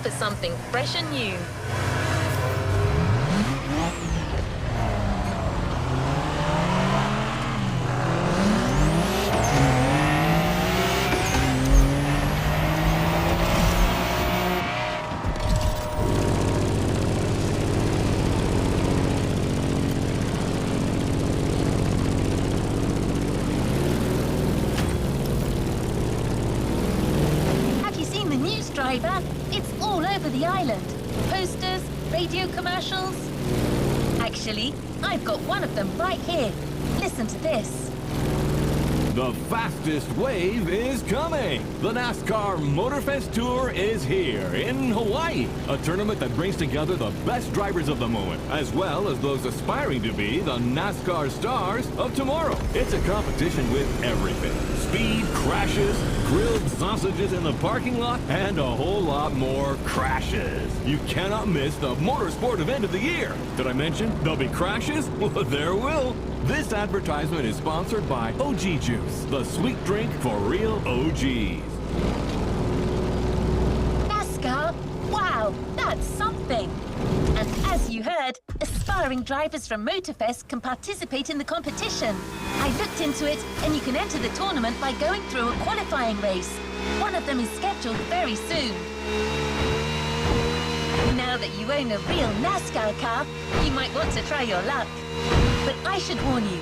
for something fresh and new. Driver, it's all over the island. Posters, radio commercials. Actually, I've got one of them right here. Listen to this. The fastest wave is coming! The NASCAR Motorfest Tour is here in Hawaii. A tournament that brings together the best drivers of the moment, as well as those aspiring to be the NASCAR stars of tomorrow. It's a competition with everything. Speed, crashes, grilled sausages in the parking lot, and a whole lot more crashes. You cannot miss the motorsport event of the year. Did I mention there'll be crashes? Well, there will. This advertisement is sponsored by OG Juice, the sweet drink for real OGs. NASCAR? Wow, that's something! And as you heard, aspiring drivers from Motorfest can participate in the competition. I looked into it, and you can enter the tournament by going through a qualifying race. One of them is scheduled very soon. Now that you own a real NASCAR car, you might want to try your luck. But I should warn you,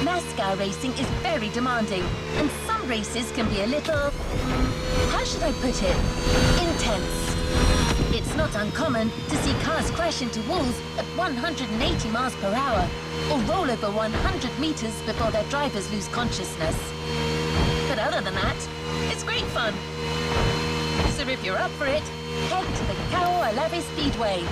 NASCAR racing is very demanding, and some races can be a little, how should I put it, intense. It's not uncommon to see cars crash into walls at 180 miles per hour, or roll over 100 meters before their drivers lose consciousness. But other than that, it's great fun. So if you're up for it, head to the Kaualave Speedway.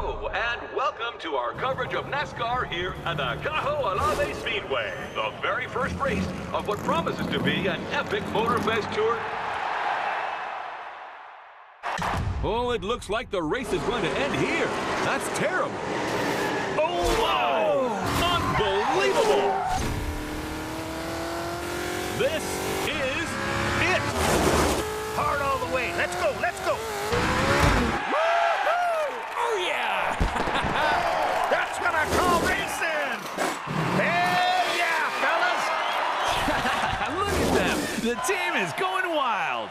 Hello, and welcome to our coverage of NASCAR here at the Cajo Alave Speedway, the very first race of what promises to be an epic motorfest tour. Oh, it looks like the race is going to end here. That's terrible. Oh, wow! Unbelievable! This is it! Hard all the way. Let's go, let's go. Oh, yeah! That's what I call racing. Hell yeah, fellas. Look at them! The team is going wild!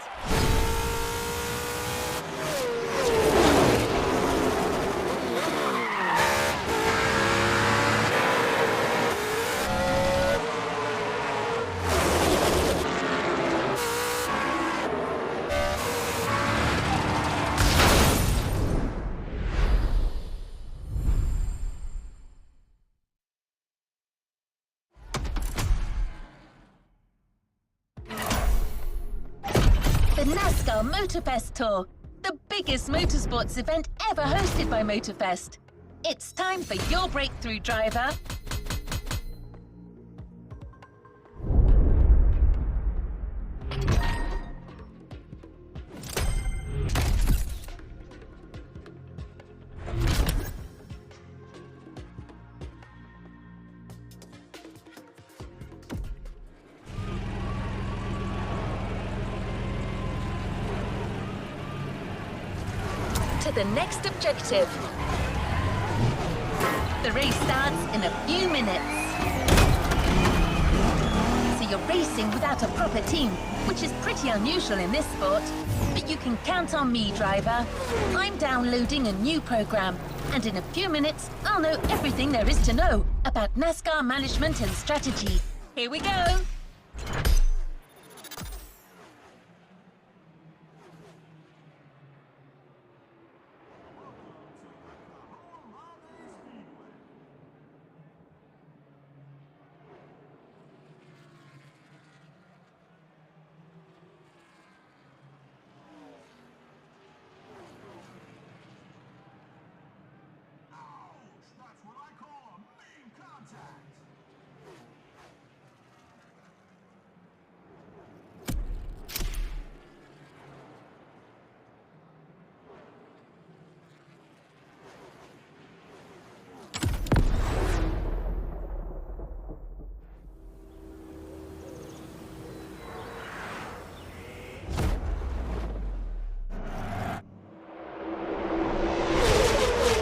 The NASCAR Motorfest Tour, the biggest motorsports event ever hosted by Motorfest. It's time for your breakthrough driver. To the next objective. The race starts in a few minutes. So you're racing without a proper team, which is pretty unusual in this sport. But you can count on me, driver. I'm downloading a new program, and in a few minutes, I'll know everything there is to know about NASCAR management and strategy. Here we go. That's what I call a mean contact.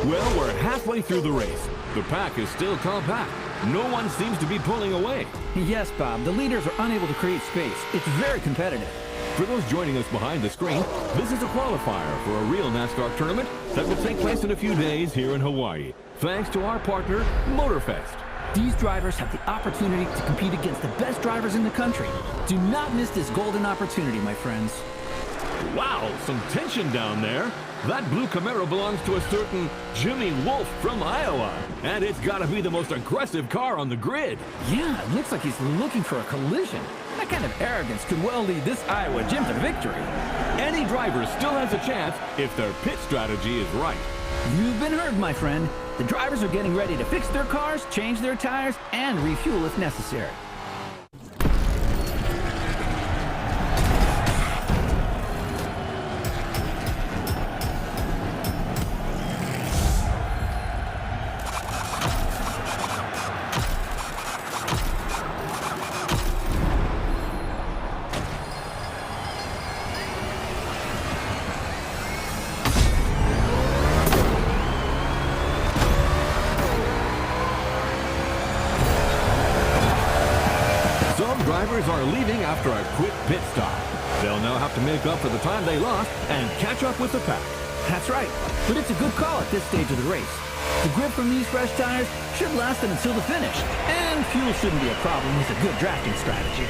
Well, we're halfway through the race. The pack is still compact. No one seems to be pulling away. Yes, Bob, the leaders are unable to create space. It's very competitive. For those joining us behind the screen, this is a qualifier for a real NASCAR tournament that will take place in a few days here in Hawaii, thanks to our partner, Motorfest. These drivers have the opportunity to compete against the best drivers in the country. Do not miss this golden opportunity, my friends. Wow, some tension down there. That blue Camaro belongs to a certain Jimmy Wolf from Iowa, and it's got to be the most aggressive car on the grid. Yeah, it looks like he's looking for a collision. That kind of arrogance could well lead this Iowa Jim to victory. Any driver still has a chance if their pit strategy is right. You've been heard, my friend. The drivers are getting ready to fix their cars, change their tires, and refuel if necessary. Drivers are leaving after a quick pit stop. They'll now have to make up for the time they lost and catch up with the pack. That's right, but it's a good call at this stage of the race. The grip from these fresh tires should last them until the finish, and fuel shouldn't be a problem with a good drafting strategy.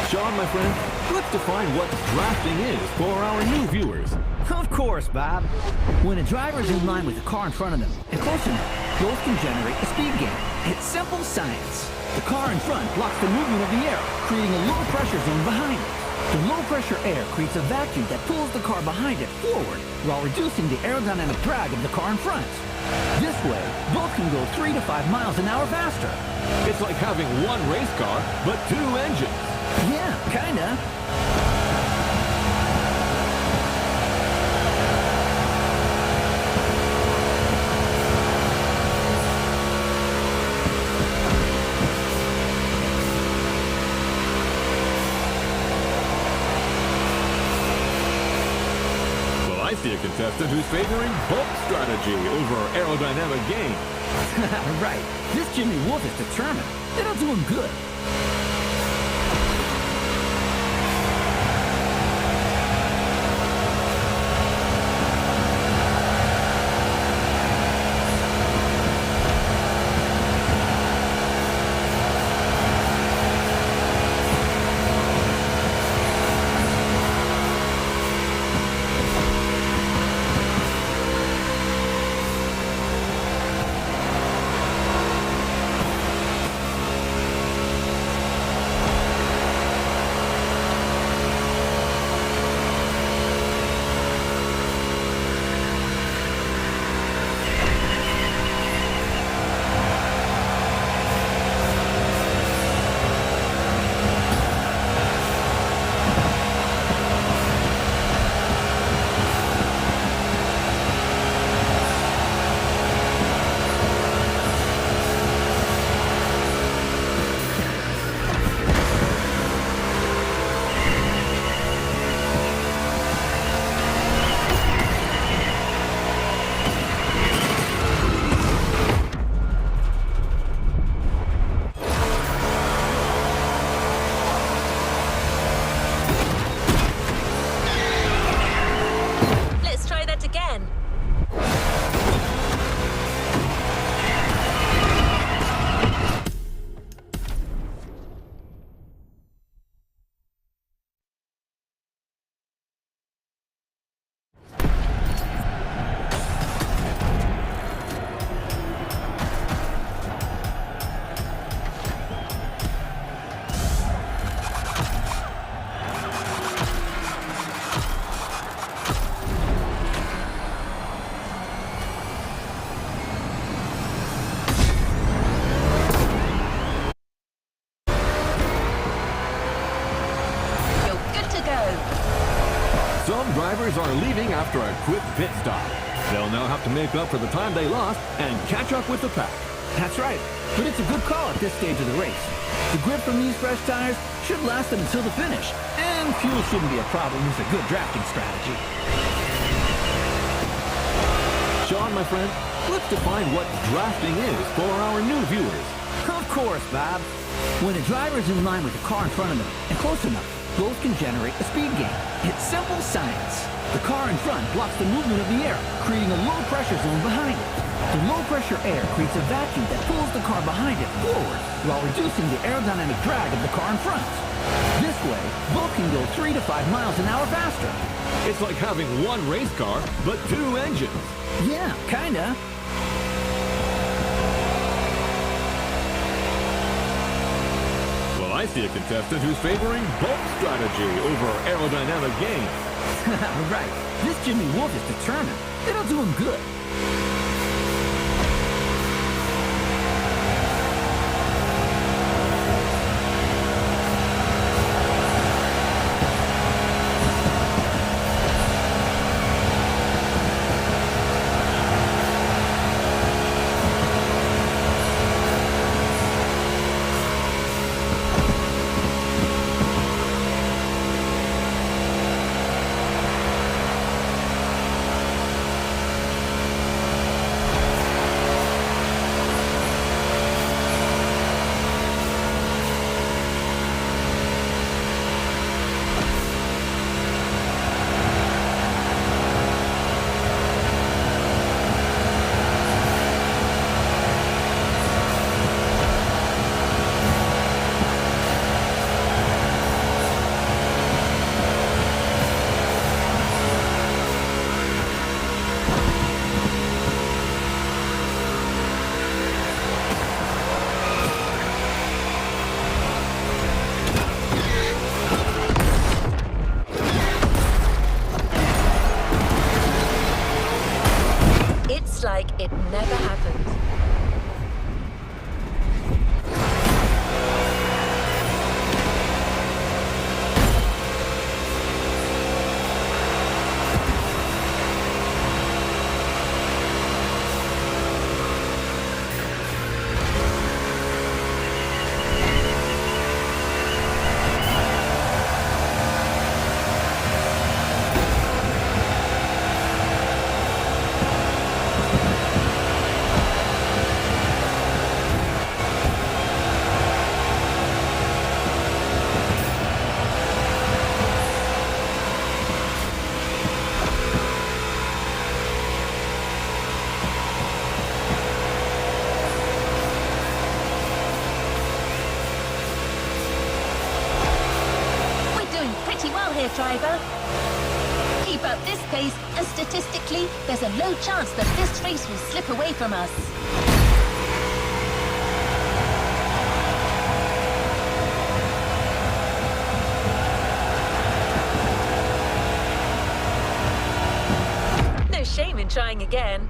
Sean, my friend, let's define what drafting is for our new viewers. Of course, Bob. When a driver's in line with the car in front of them and close enough, both can generate a speed gain. It's simple science. The car in front blocks the movement of the air, creating a low pressure zone behind it. The low-pressure air creates a vacuum that pulls the car behind it forward while reducing the aerodynamic drag of the car in front. This way, both can go 3 to 5 miles an hour faster. It's like having one race car, but two engines. Yeah, kinda. I see a contestant who's favoring bulk strategy over aerodynamic gain. Right. This Jimmy Wolf is determined. It'll do him good. Some drivers are leaving after a quick pit stop. They'll now have to make up for the time they lost and catch up with the pack. That's right, but it's a good call at this stage of the race. The grip from these fresh tires should last them until the finish, and fuel shouldn't be a problem with a good drafting strategy. Sean, my friend, let's define what drafting is for our new viewers. Of course, Bob. When a driver is in line with the car in front of them and close enough, both can generate a speed gain. It's simple science. The car in front blocks the movement of the air, creating a low-pressure zone behind it. The low-pressure air creates a vacuum that pulls the car behind it forward while reducing the aerodynamic drag of the car in front. This way, both can go 3 to 5 miles an hour faster. It's like having one race car, but two engines. Yeah, kinda. Well, I see a contestant who's favoring bulk strategy over aerodynamic gain. Right. This Jimmy Wolf is determined. It'll do him good. It's like it never happened. Driver. Keep up this pace, and statistically, there's a low chance that this race will slip away from us. No shame in trying again.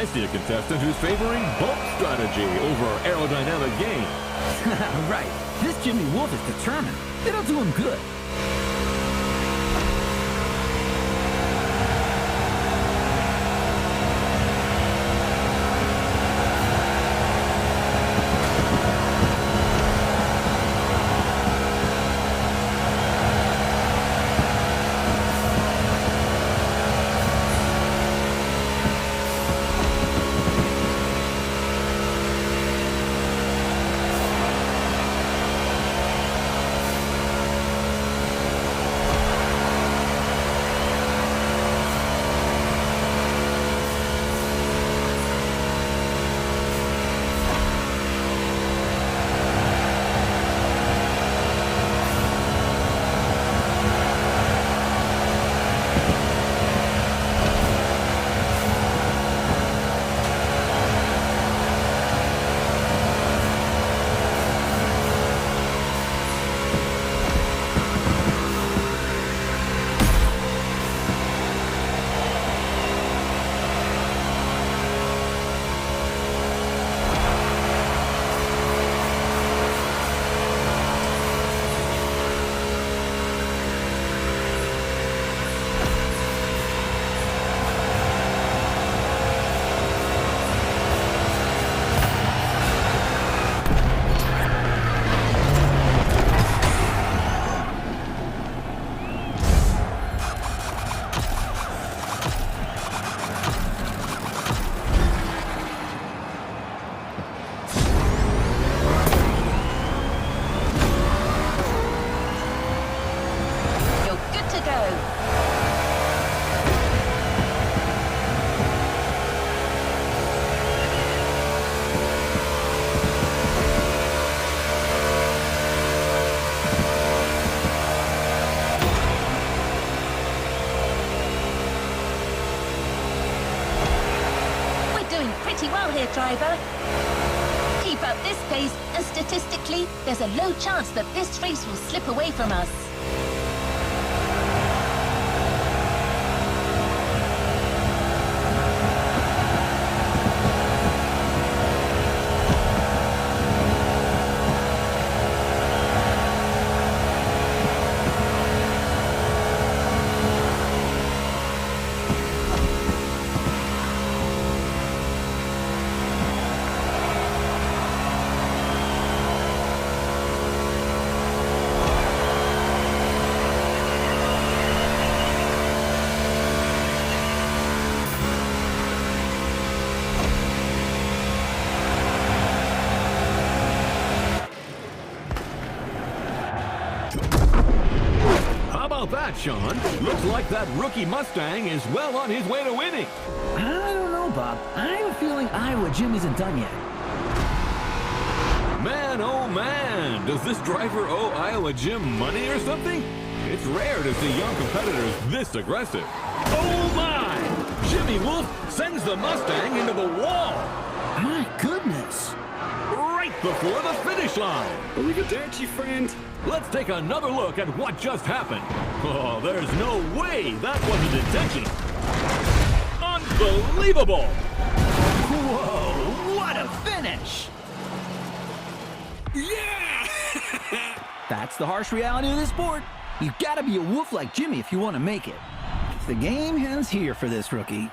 I see a contestant who's favoring bump strategy over aerodynamic gain. Right. This Jimmy Wolf is determined. It'll do him good. pretty well here, driver. Keep up this pace, and statistically, there's a low chance that this race will slip away from us. How about that, Sean? Looks like that rookie Mustang is well on his way to winning. I don't know, Bob. I have a feeling Iowa Jim isn't done yet. Man, oh man, does this driver owe Iowa Jim money or something? It's rare to see young competitors this aggressive. Oh my! Jimmy Wolf sends the Mustang into the wall! My goodness. Right before the finish line! Leave it there, Chief Friend. Let's take another look at what just happened. Oh, there's no way that wasn't intentional. Unbelievable! Whoa, what a finish! Yeah! That's the harsh reality of this sport. You gotta be a wolf like Jimmy if you want to make it. The game ends here for this rookie.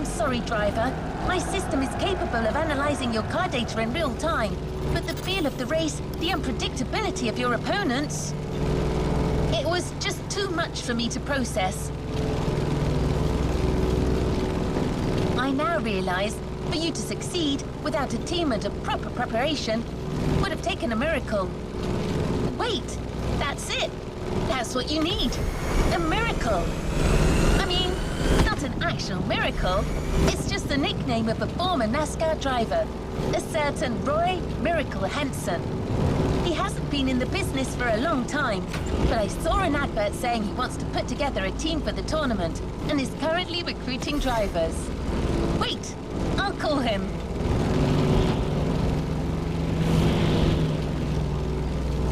Sorry, driver. My system is capable of analyzing your car data in real time, but the feel of the race, the unpredictability of your opponents, it was just too much for me to process. I now realize, for you to succeed without a team and a proper preparation would have taken a miracle. Wait, that's it. That's what you need. A miracle. I mean, not an actual miracle. It's just the nickname of a former NASCAR driver, a certain Roy Miracle Henson. He hasn't been in the business for a long time, but I saw an advert saying he wants to put together a team for the tournament and is currently recruiting drivers. Wait, I'll call him.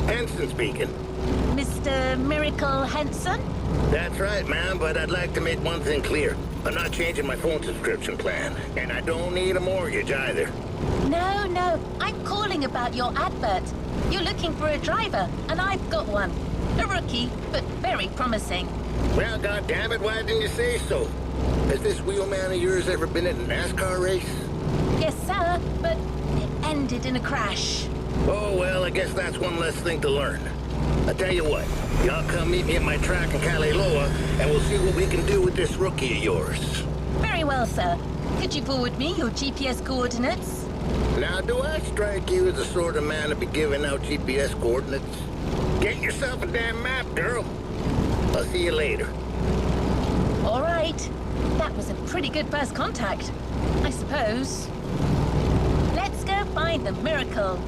Henson speaking. Mr. Miracle Henson? That's right, ma'am, but I'd like to make one thing clear. I'm not changing my phone subscription plan, and I don't need a mortgage either. No, I'm calling about your advert. You're looking for a driver, and I've got one. A rookie, but very promising. Well, goddammit, why didn't you say so? Has this wheelman of yours ever been in a NASCAR race? Yes, sir, but it ended in a crash. Oh, well, I guess that's one less thing to learn. I'll tell you what, y'all come meet me at my track in Kaliloa, and we'll see what we can do with this rookie of yours. Very well, sir. Could you forward me your GPS coordinates? Now, do I strike you as the sort of man to be giving out GPS coordinates? Get yourself a damn map, girl. I'll see you later. All right. That was a pretty good first contact, I suppose. Let's go find the miracle.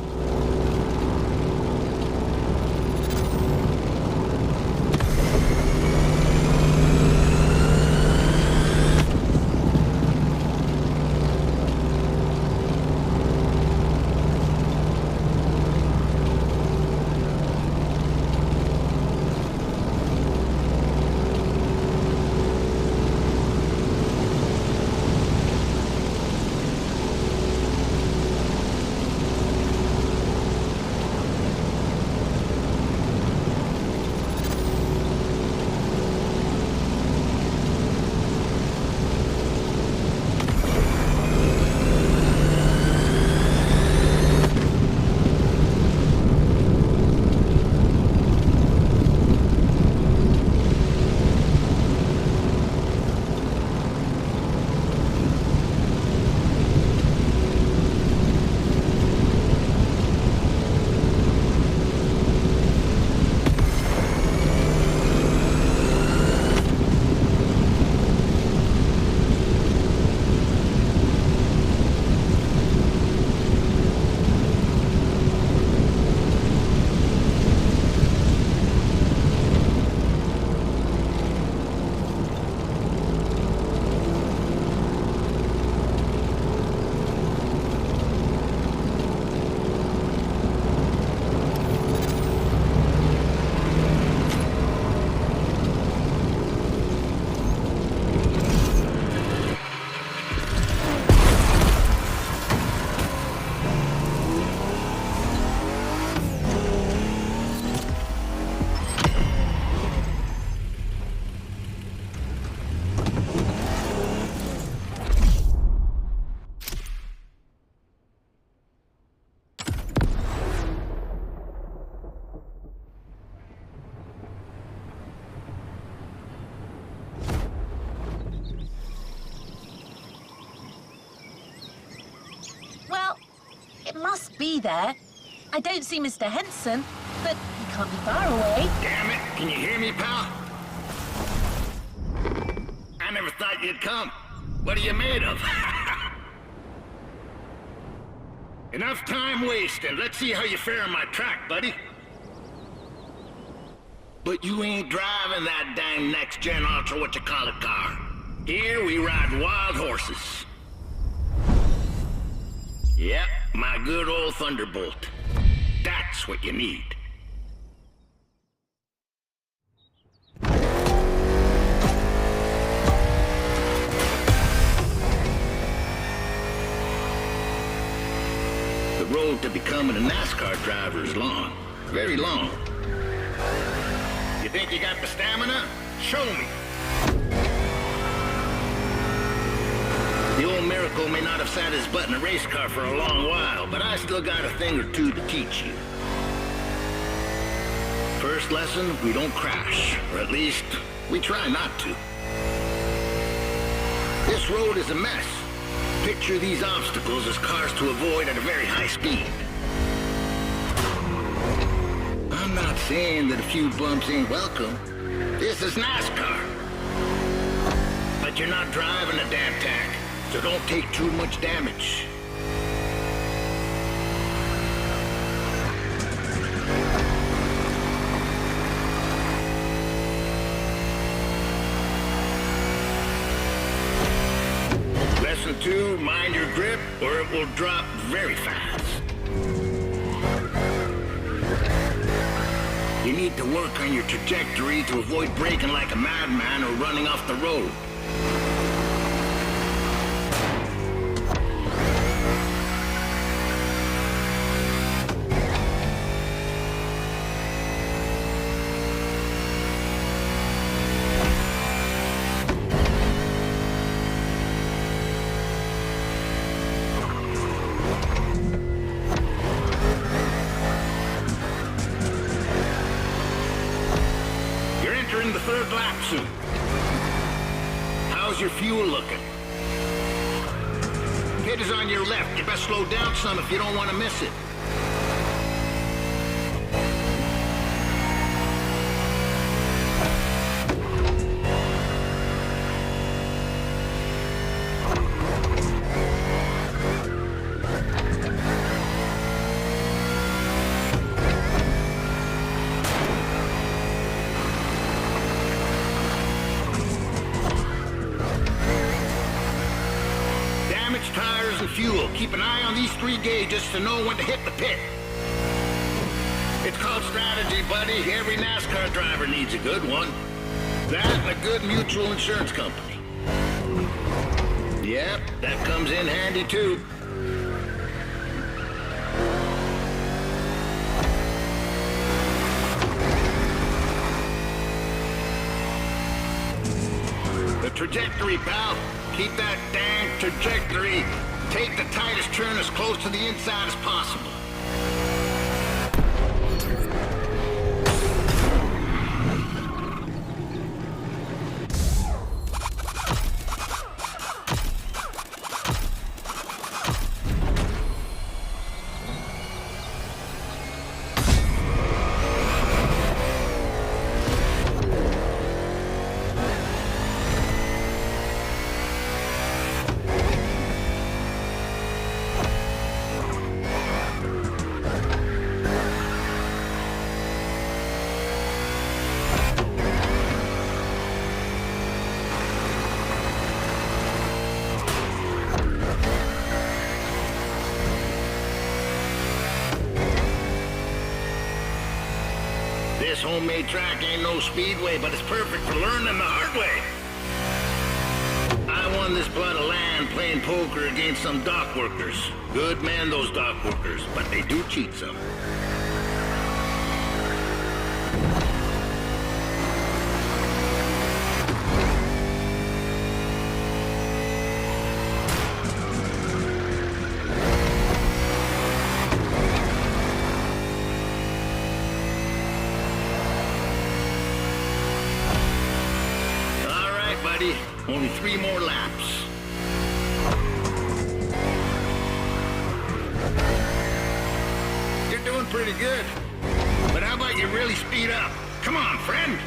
must be there. I don't see Mr. Henson, but he can't be far away. Damn it, can you hear me, pal? I never thought you'd come. What are you made of? Enough time wasted. Let's see how you fare on my track, buddy. But you ain't driving that dang next-gen ultra what-you-call-it car. Here we ride wild horses. Yep, my good old Thunderbolt. That's what you need. The road to becoming a NASCAR driver is long. Very long. You think you got the stamina? Show me. The old Miracle may not have sat his butt in a race car for a long while, but I still got a thing or two to teach you. First lesson, we don't crash, or at least, we try not to. This road is a mess. Picture these obstacles as cars to avoid at a very high speed. I'm not saying that a few bumps ain't welcome. This is NASCAR. But you're not driving a damn tank, so don't take too much damage. Lesson 2, mind your grip, or it will drop very fast. You need to work on your trajectory to avoid braking like a madman or running off the road. The third lap soon. How's your fuel looking? Pit is on your left. You best slow down some if you don't want to miss it. Tires and fuel. Keep an eye on these 3 gauges to know when to hit the pit. It's called strategy, buddy. Every NASCAR driver needs a good one. That and a good mutual insurance company. Yep, that comes in handy too. The trajectory, pal. Keep that dang trajectory. Take the tightest turn as close to the inside as possible. This homemade track ain't no speedway, but it's perfect for learning the hard way. I won this plot of land playing poker against some dock workers. Good men, those dock workers, but they do cheat some. Buddy, only 3 more laps. pretty good. But how about you really speed up? Come on, friend.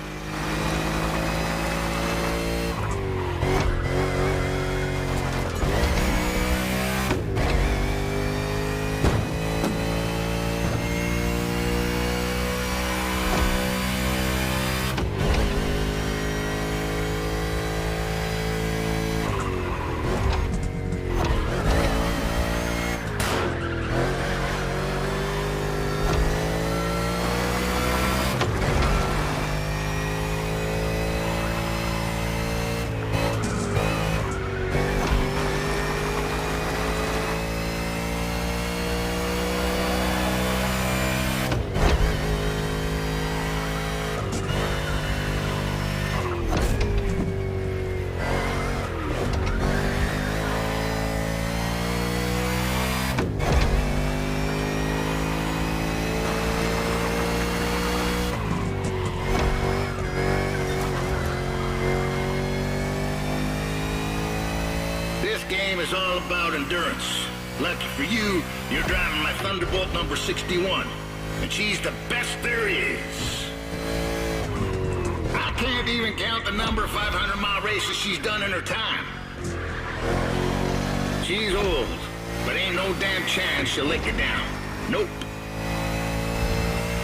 This game is all about endurance. Lucky for you, you're driving my Thunderbolt number 61, and she's the best there is. I can't even count the number of 500-mile races she's done in her time. She's old, but ain't no damn chance she'll lick it down. Nope.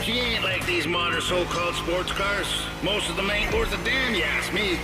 She ain't like these modern so-called sports cars. Most of them ain't worth a damn, you ask me.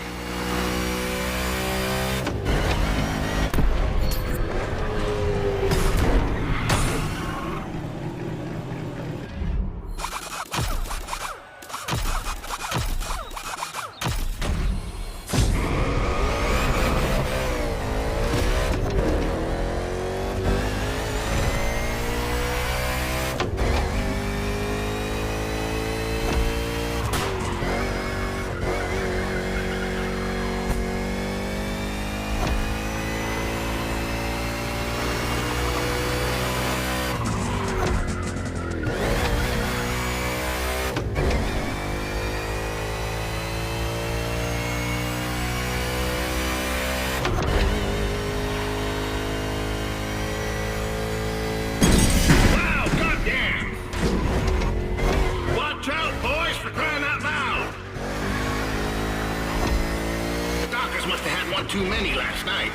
Too many last night.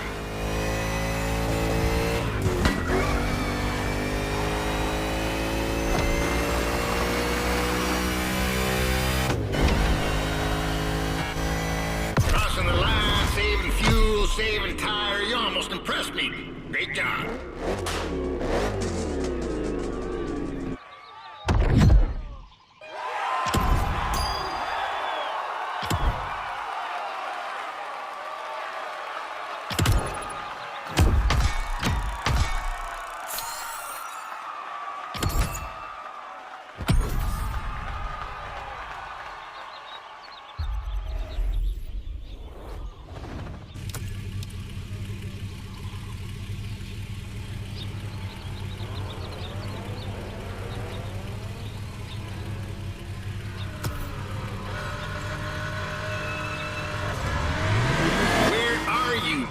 Crossing the line, saving fuel, saving tire. You almost impressed me. Great job.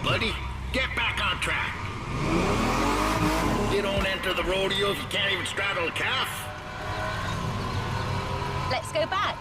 Buddy, get back on track. You don't enter the rodeo if you can't even straddle a calf. Let's go back.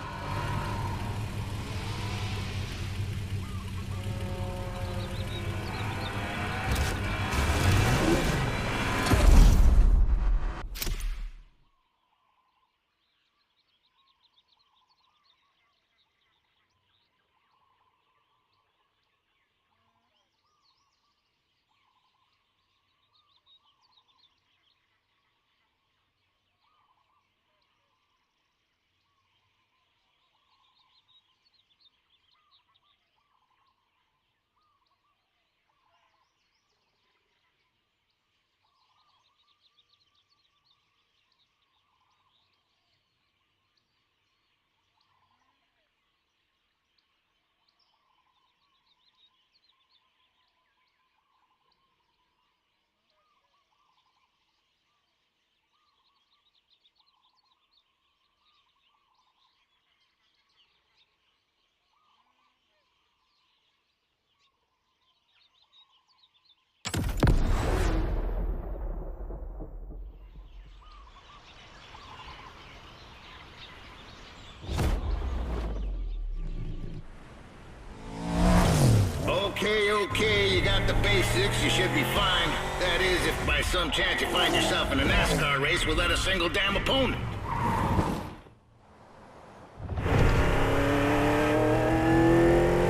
the basics, you should be fine. That is, if by some chance you find yourself in a NASCAR race without a single damn opponent.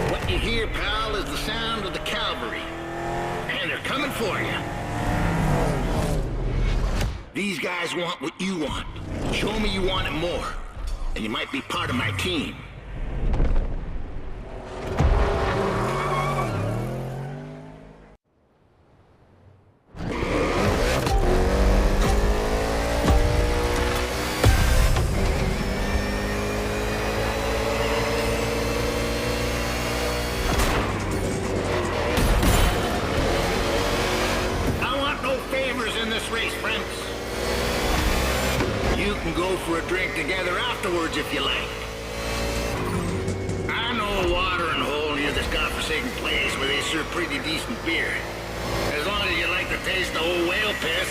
What you hear, pal, is the sound of the cavalry. And they're coming for you. These guys want what you want. Show me you want it more, and you might be part of my team. I want no favors in this race, friends. You can go for a drink together afterwards if you like. I know a watering hole near this godforsaken place where they serve pretty decent beer. As long as you like the taste of old whale piss.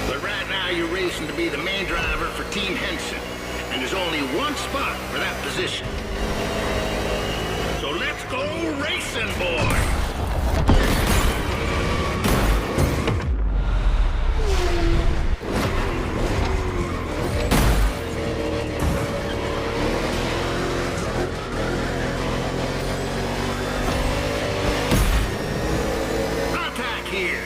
But right now you're racing to be the main driver for Team Henson. And there's only one spot for that position. So let's go racing, boy! Here.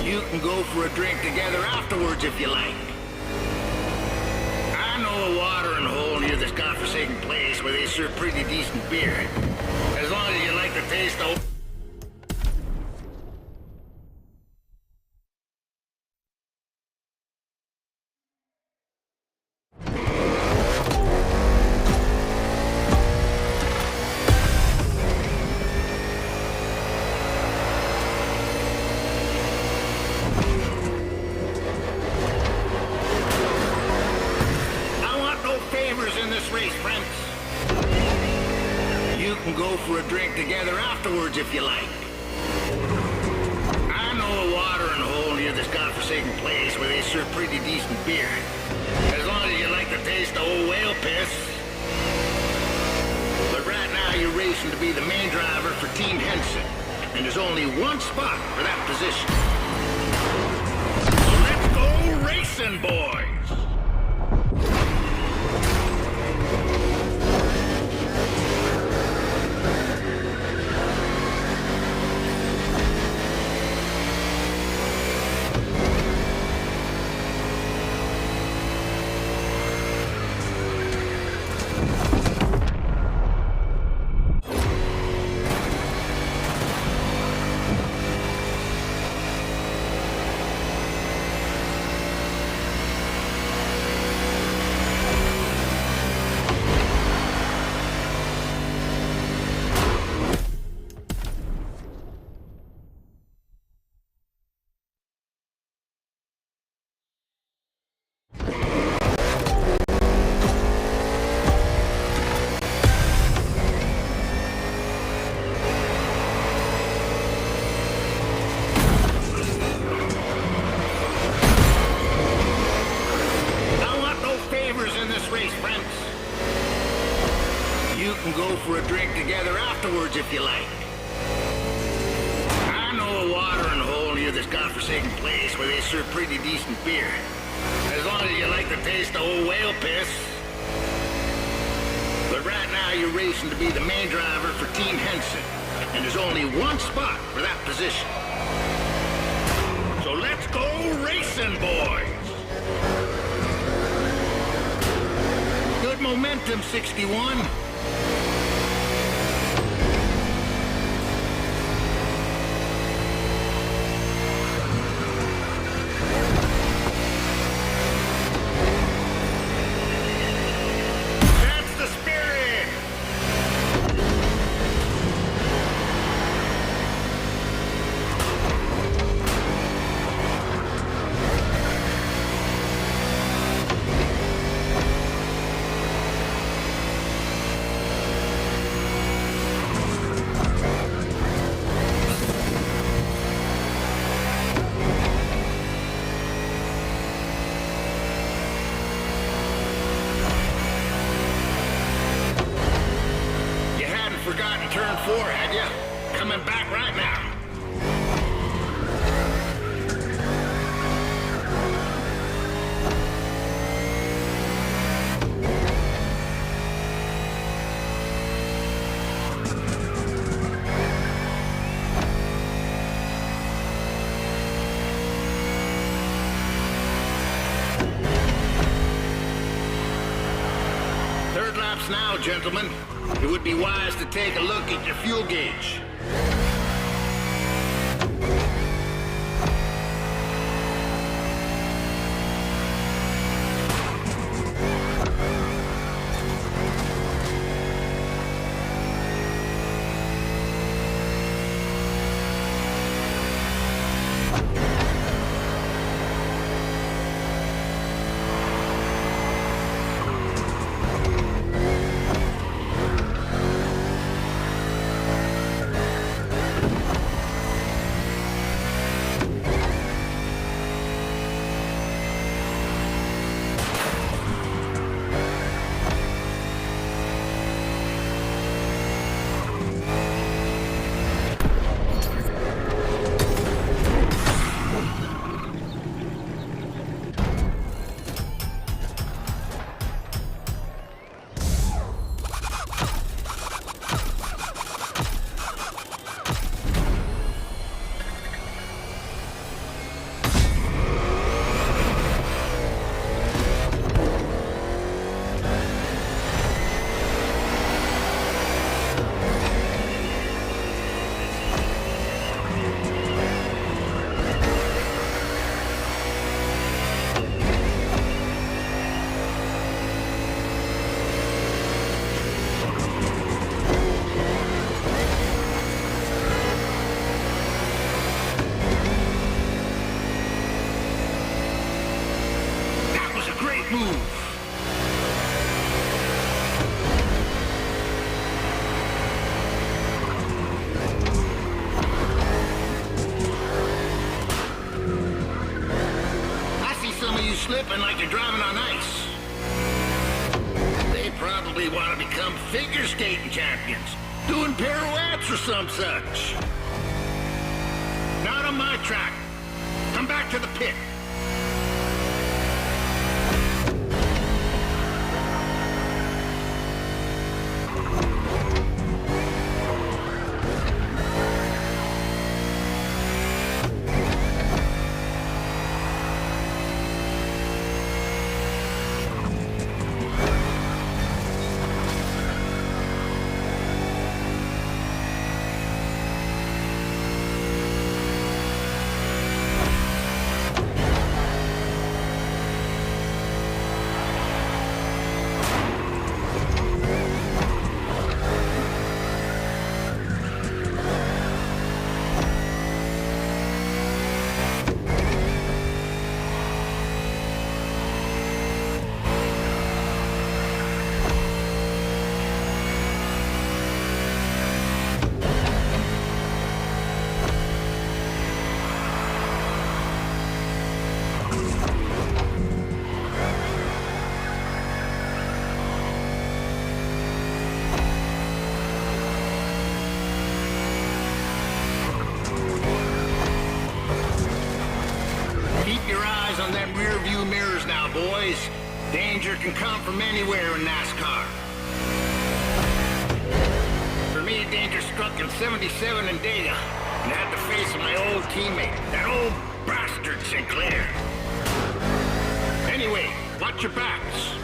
You can go for a drink together afterwards if you like. I know a watering hole near this godforsaken place where they serve pretty decent beer. As long as you like the taste of... in this race, friends. You can go for a drink together afterwards if you like. I know a watering hole near this godforsaken place where they serve pretty decent beer. As long as you like the taste of old whale piss. But right now you're racing to be the main driver for Team Henson. And there's only one spot for that position. So let's go racing, boys! You can go for a drink together afterwards if you like. I know a watering hole near this godforsaken place where they serve pretty decent beer. As long as you like the taste of old whale piss. But right now you're racing to be the main driver for Team Henson. And there's only one spot for that position. So let's go racing, boys! Good momentum, 61. That's the spirit! in turn 4, had you? Coming back right now. Third laps now, gentlemen. It would be wise to take a look at your fuel gauge. Slipping like you're driving on ice. They probably want to become figure skating champions, doing pirouettes or some such. Not on my track. Come back to the pit. On them rear view mirrors now, boys. Danger can come from anywhere in NASCAR. For me, danger struck in '77 in Dega, and I had to face my old teammate, that old bastard Sinclair. Anyway, watch your backs.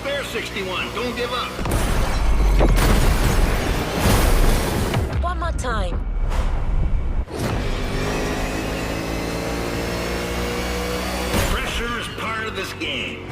Almost there, 61. Don't give up. One more time. Pressure is part of this game.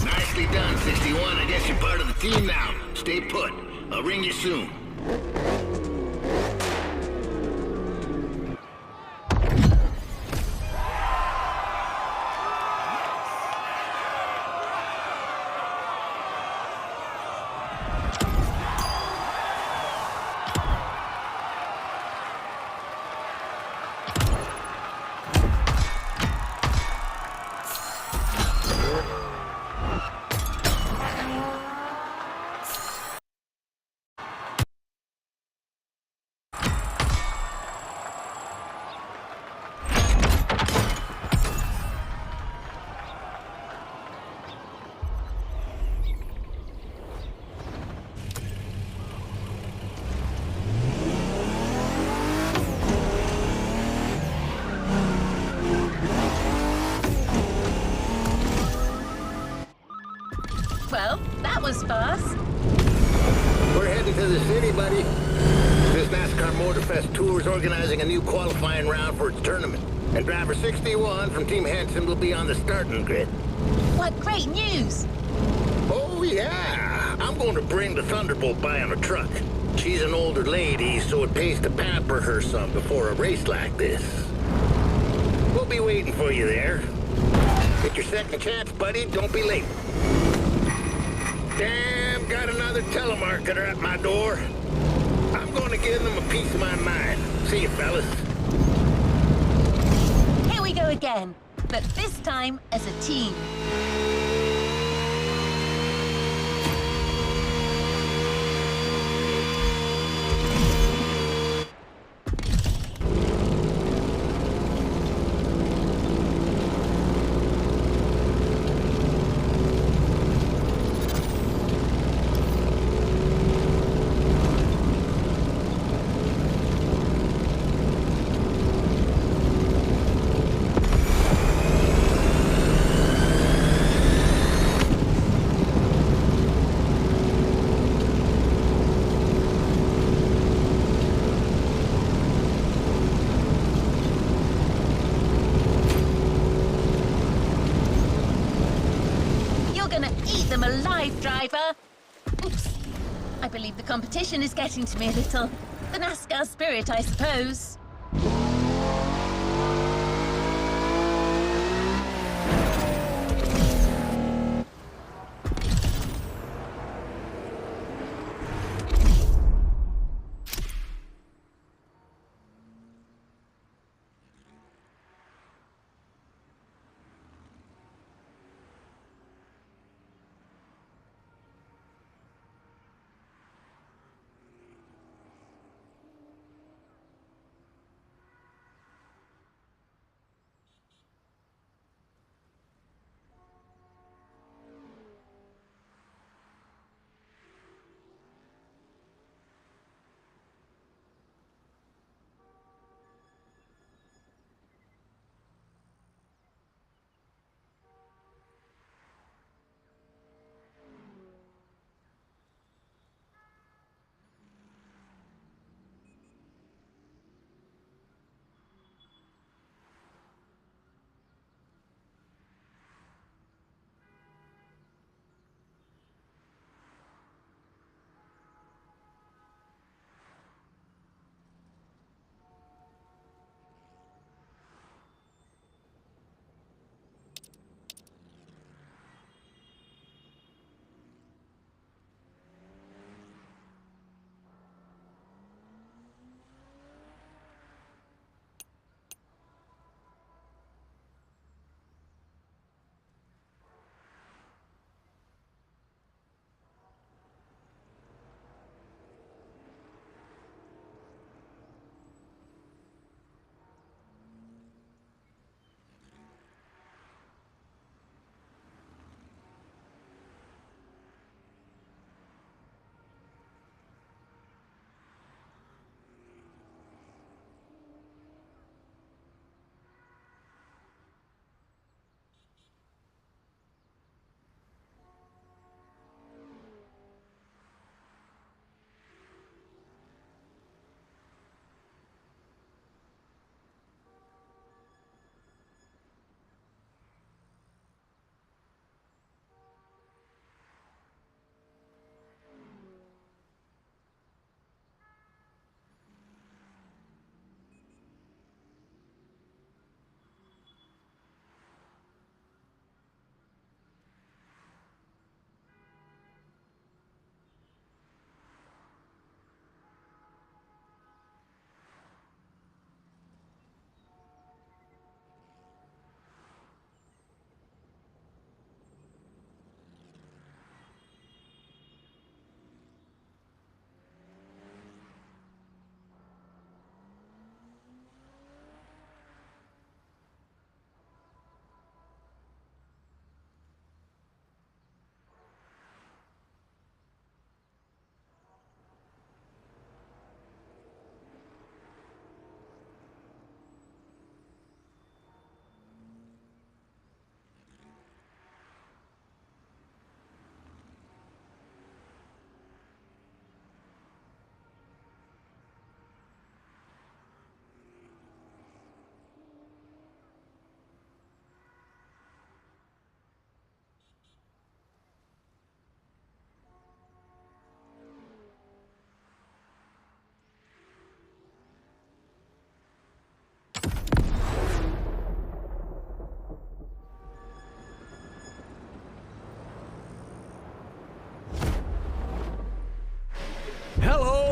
Nicely done, 61. I guess you're part of the team now. Stay put. I'll ring you soon. Well, that was fast. We're heading to the city, buddy. This NASCAR Motorfest Tour is organizing a new qualifying round for its tournament. And driver 61 from Team Hanson will be on the starting grid. What great news! Oh, yeah. I'm going to bring the Thunderbolt by on a truck. She's an older lady, so it pays to pamper her some before a race like this. We'll be waiting for you there. Get your second chance, buddy. Don't be late. Damn, got another telemarketer at my door. I'm going to give them a piece of my mind. See you, fellas. Here we go again, but this time as a team. Them alive, driver! Oops. I believe the competition is getting to me a little. The NASCAR spirit, I suppose.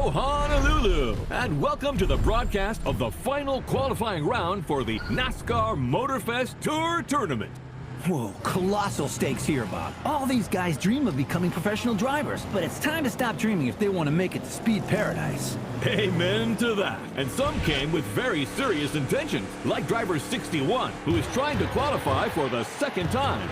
Hello, Honolulu, and welcome to the broadcast of the final qualifying round for the NASCAR Motorfest Tour Tournament. Whoa, colossal stakes here, Bob. All these guys dream of becoming professional drivers, but it's time to stop dreaming if they want to make it to speed paradise. Amen to that. And some came with very serious intentions, like driver 61, who is trying to qualify for the second time.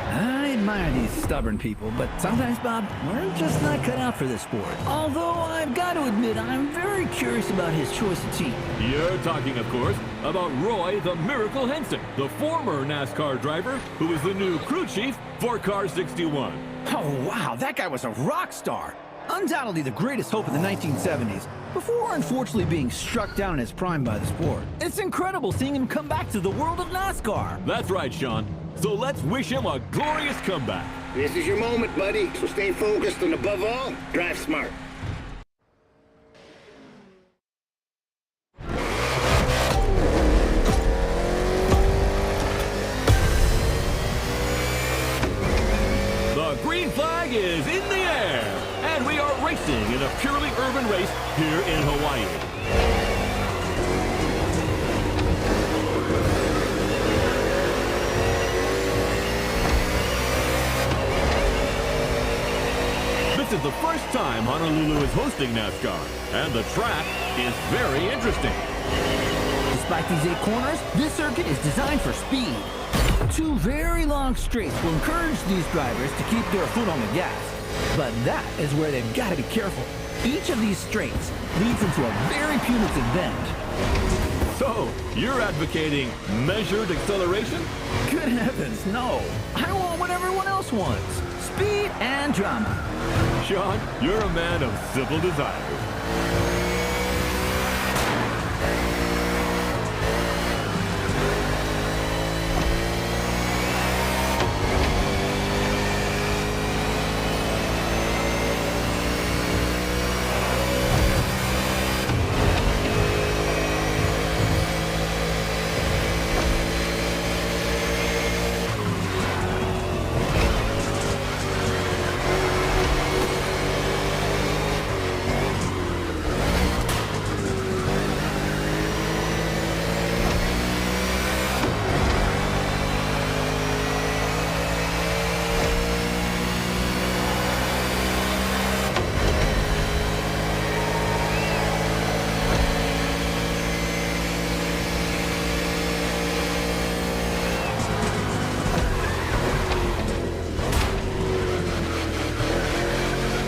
I admire these stubborn people, but sometimes, Bob, we're just not cut out for this sport. Although I've got to admit, I'm very curious about his choice of team. You're talking, of course, about Roy the Miracle Henson, the former NASCAR driver who is the new crew chief for Car 61. Oh, wow, that guy was a rock star. Undoubtedly the greatest hope of the 1970s, before unfortunately being struck down in his prime by the sport. It's incredible seeing him come back to the world of NASCAR. That's right, Sean. So let's wish him a glorious comeback. This is your moment, buddy, so stay focused and above all, drive smart. The green flag is in the air, and we are racing in a purely urban race here in Hawaii. This is the first time Honolulu is hosting NASCAR, and the track is very interesting. Despite these 8 corners, this circuit is designed for speed. 2 very long straights will encourage these drivers to keep their foot on the gas. But that is where they've got to be careful. Each of these straights leads into a very punitive bend. So, you're advocating measured acceleration? Good heavens, no. I want what everyone else wants. Speed and drama. Sean, you're a man of simple desires.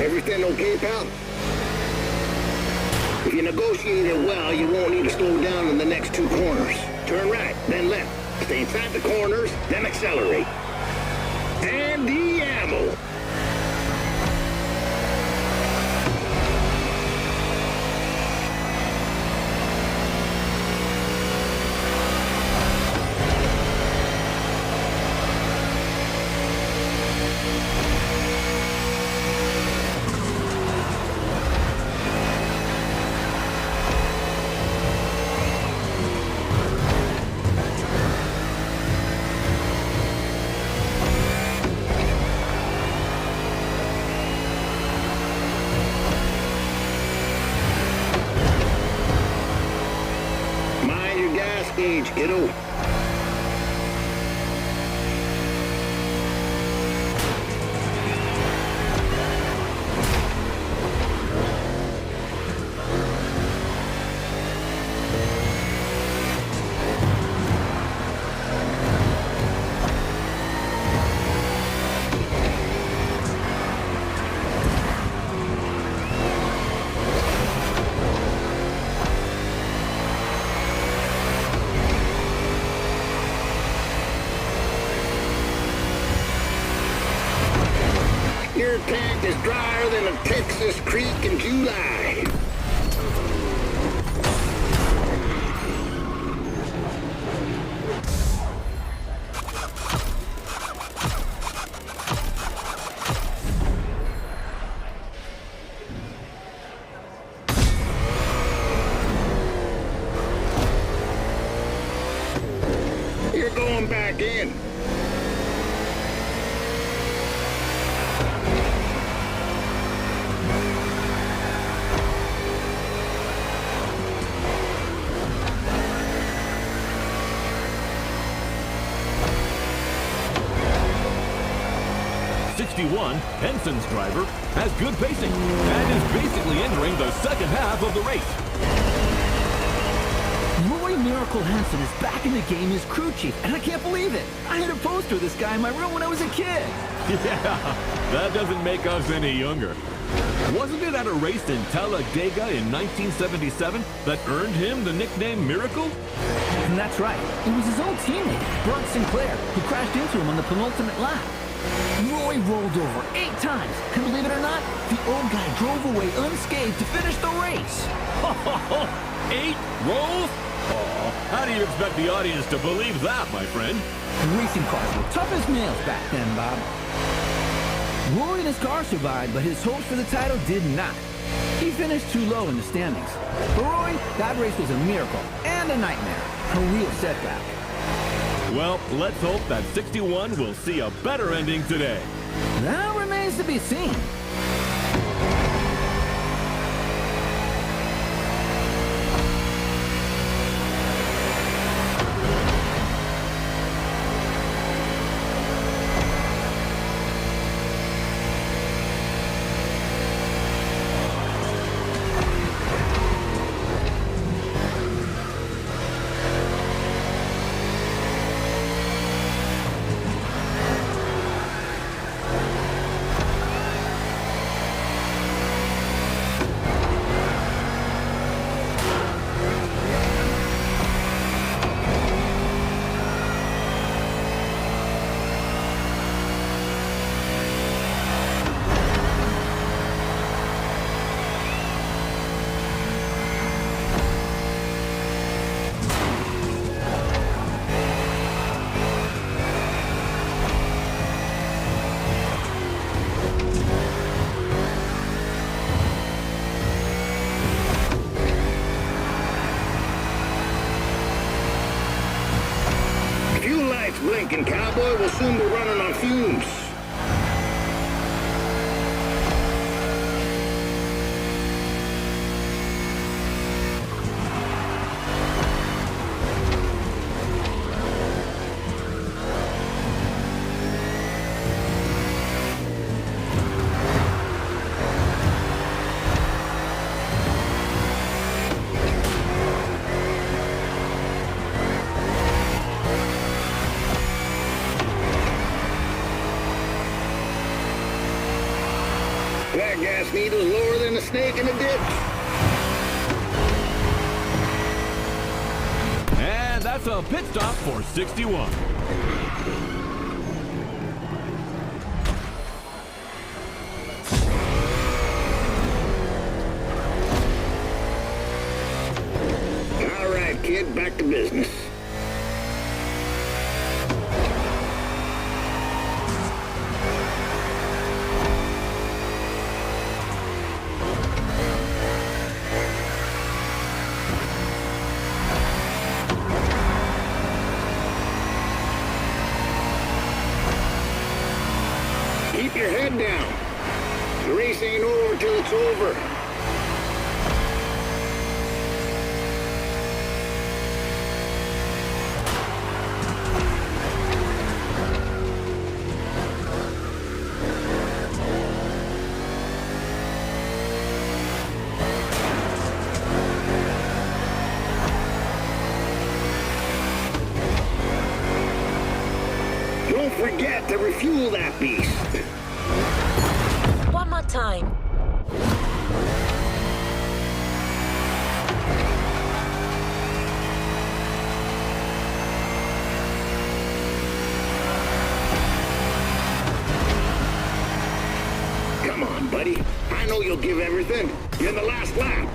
Everything okay, pal? If you negotiate it well, you won't need to slow down in the next 2 corners. Turn right, then left. Stay inside the corners, then accelerate. And the ammo. Stage, kiddo. Your tank is drier than a Texas creek in July. You're going back in. 61, Henson's driver, has good pacing and is basically entering the second half of the race. Roy Miracle Henson is back in the game as crew chief, and I can't believe it. I had a poster of this guy in my room when I was a kid. Yeah, that doesn't make us any younger. Wasn't it at a race in Talladega in 1977 that earned him the nickname Miracle? And that's right. It was his own teammate, Burt Sinclair, who crashed into him on the penultimate lap. Roy rolled over 8 times, and believe it or not, the old guy drove away unscathed to finish the race. 8 rolls? Oh, how do you expect the audience to believe that, my friend? Racing cars were tough as nails back then, Bob. Roy and his car survived, but his hopes for the title did not. He finished too low in the standings. For Roy, that race was a miracle and a nightmare. A real setback. Well, let's hope that 61 will see a better ending today. That remains to be seen. Blinking cowboy will soon be running on fumes. That gas needle's lower than a snake in a ditch. And that's a pit stop for 61. All right, kid, back to business. Keep your head down. The race ain't over till it's over. Don't forget to refuel that beast. One more time. Come on, buddy. I know you'll give everything. You're in the last lap.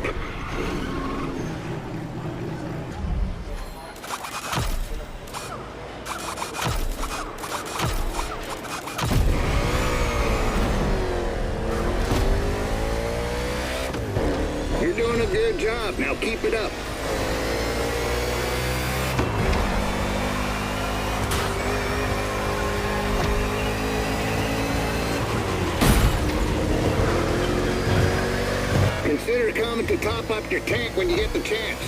You're doing a good job. Now keep it up. Consider coming to top up your tank when you get the chance.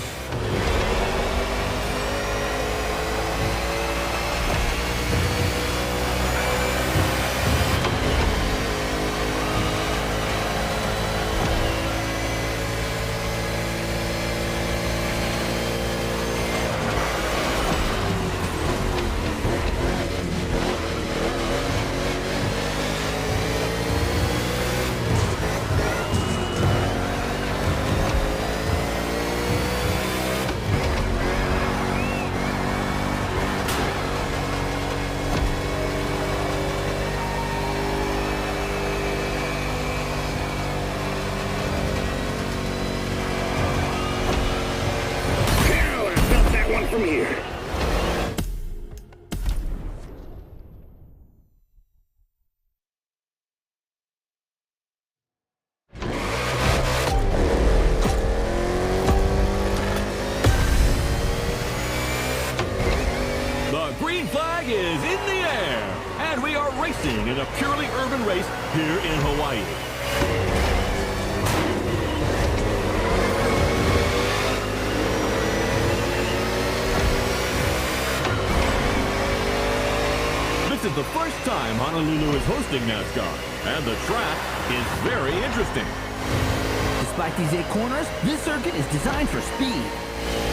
in a purely urban race here in Hawaii. This is the first time Honolulu is hosting NASCAR, and the track is very interesting. Despite these 8 corners, this circuit is designed for speed.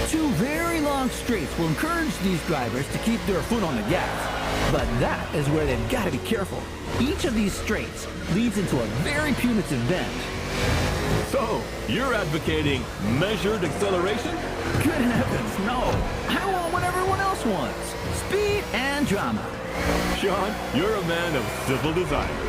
2 very long straights will encourage these drivers to keep their foot on the gas. But that is where they've got to be careful. Each of these straights leads into a very punitive bend. So, you're advocating measured acceleration? Good heavens, no. I want what everyone else wants. Speed and drama. Sean, you're a man of civil desires.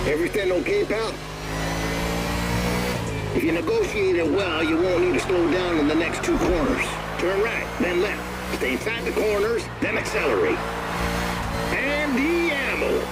Everything okay, pal? If you negotiate it well, you won't need to slow down in the next 2 corners. Turn right, then left. Stay inside the corners, then accelerate. And the ammo.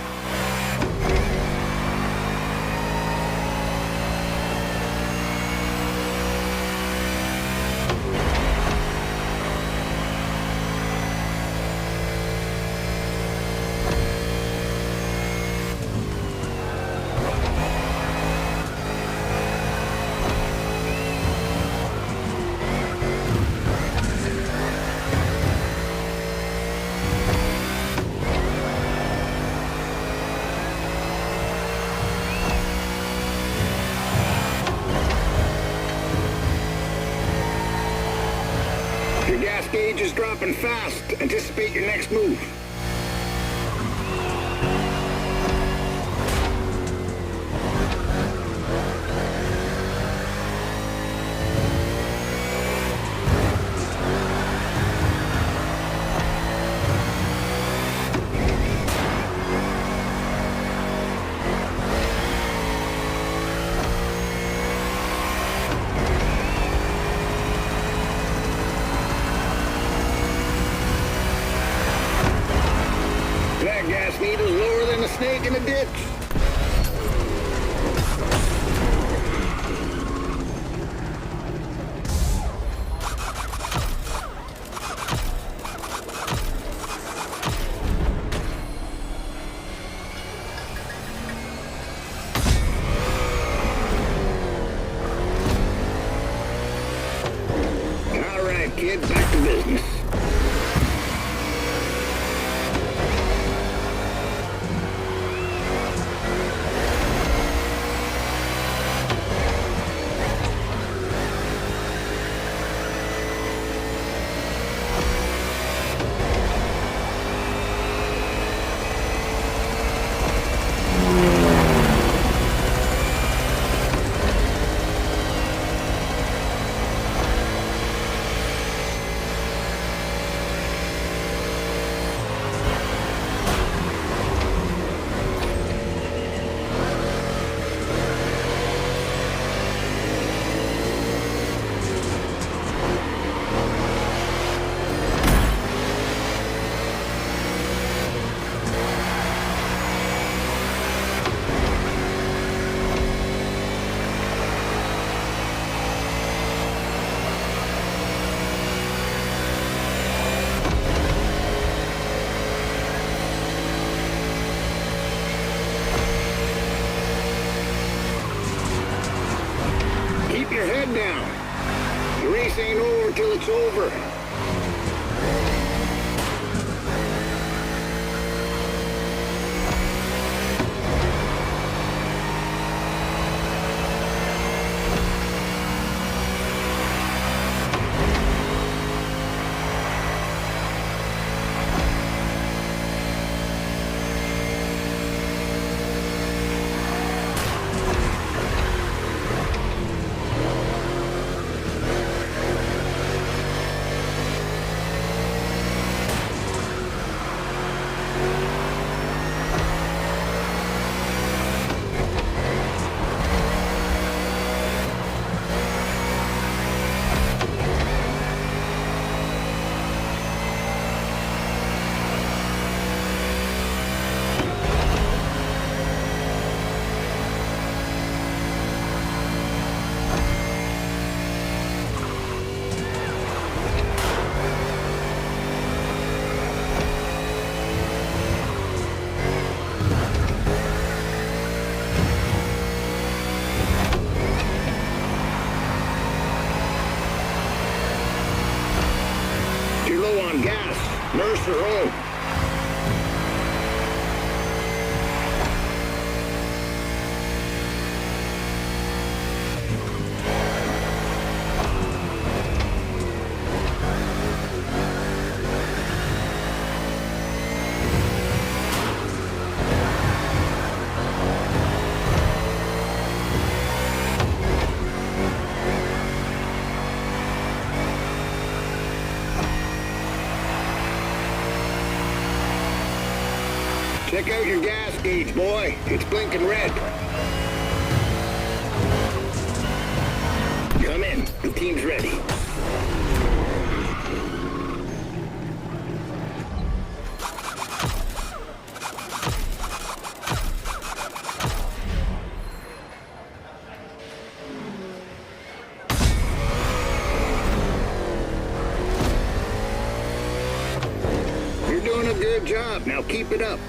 Your gas gauge is dropping fast. Anticipate your next move. That gas needle's lower than a snake in a ditch. All right, kid, back to business. Keep your head down. The race ain't over till it's over. Mercer home. Check out your gas gauge, boy. It's blinking red. Come in. The team's ready. You're doing a good job. Now keep it up.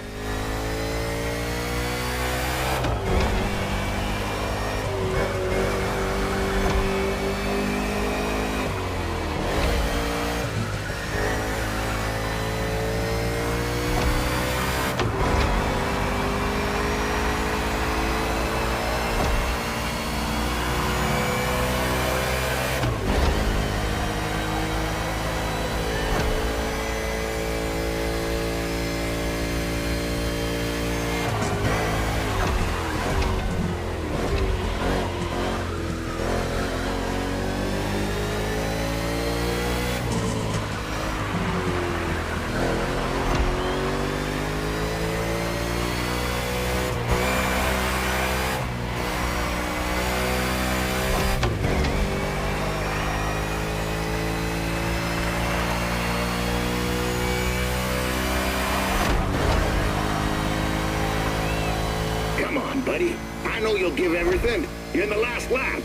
Come on, buddy. I know you'll give everything. You're in the last lap.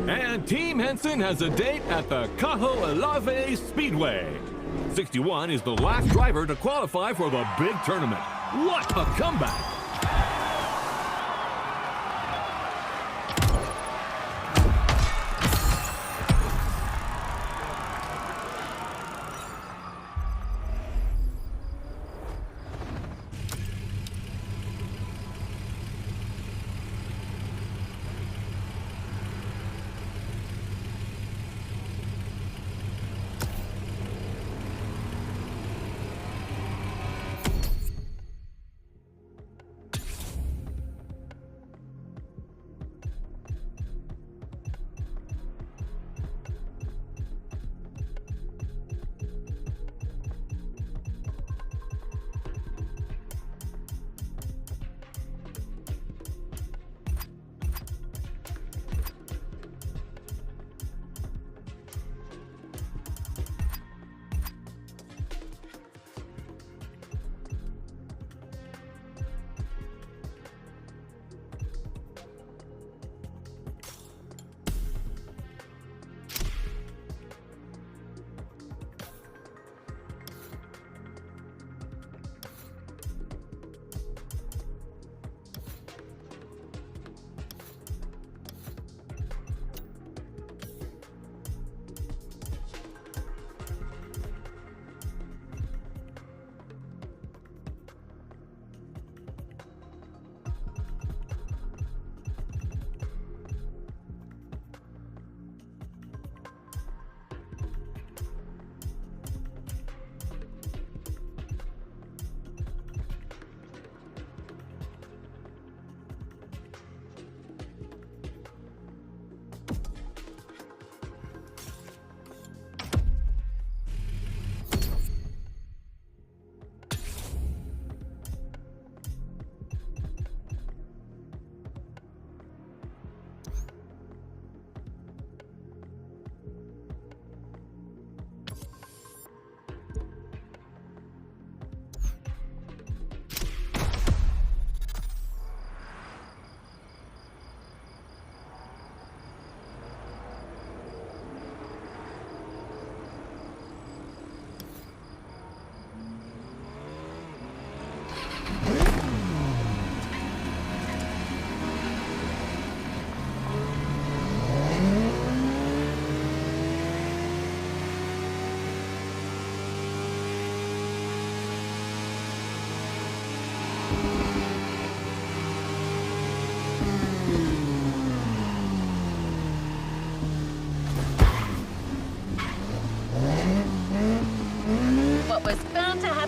And Team Henson has a date at the Cajo Alave Speedway. 61 is the last driver to qualify for the big tournament. What a comeback!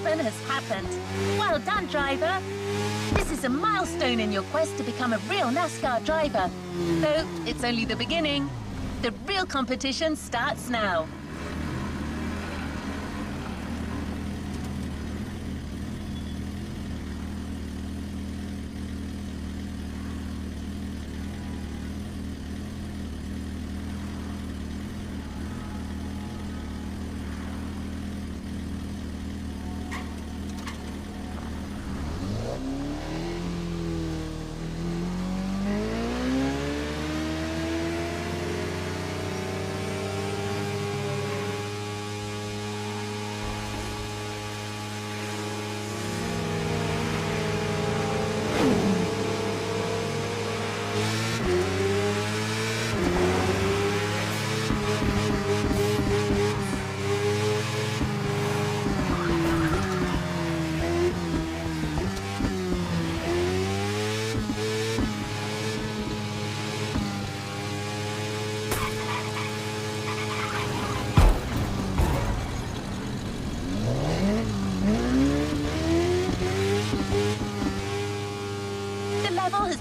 heaven has happened. Well done, driver. This is a milestone in your quest to become a real NASCAR driver. Though it's only the beginning. The real competition starts now.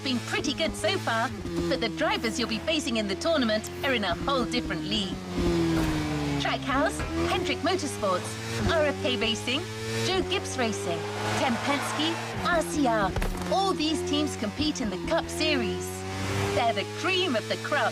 Been pretty good so far, but the drivers you'll be facing in the tournament are in a whole different league. Trackhouse, Hendrick Motorsports, RFK Racing, Joe Gibbs Racing, Tem Penske, RCR. All these teams compete in the Cup Series. They're the cream of the crop.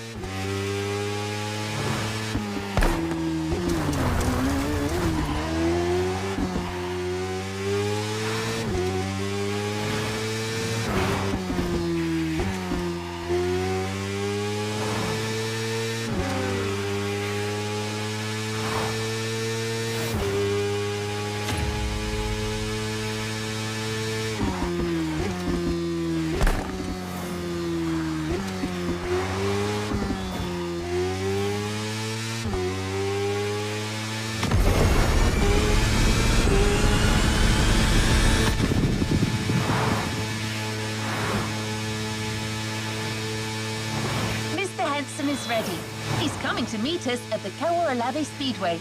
Is ready. He's coming to meet us at the Kawaralave Speedway.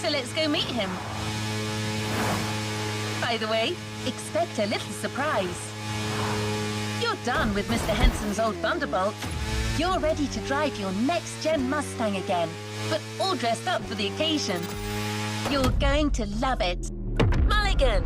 So let's go meet him. By the way, expect a little surprise. You're done with Mr. Henson's old Thunderbolt. You're ready to drive your next-gen Mustang again, but all dressed up for the occasion. You're going to love it. Mulligan!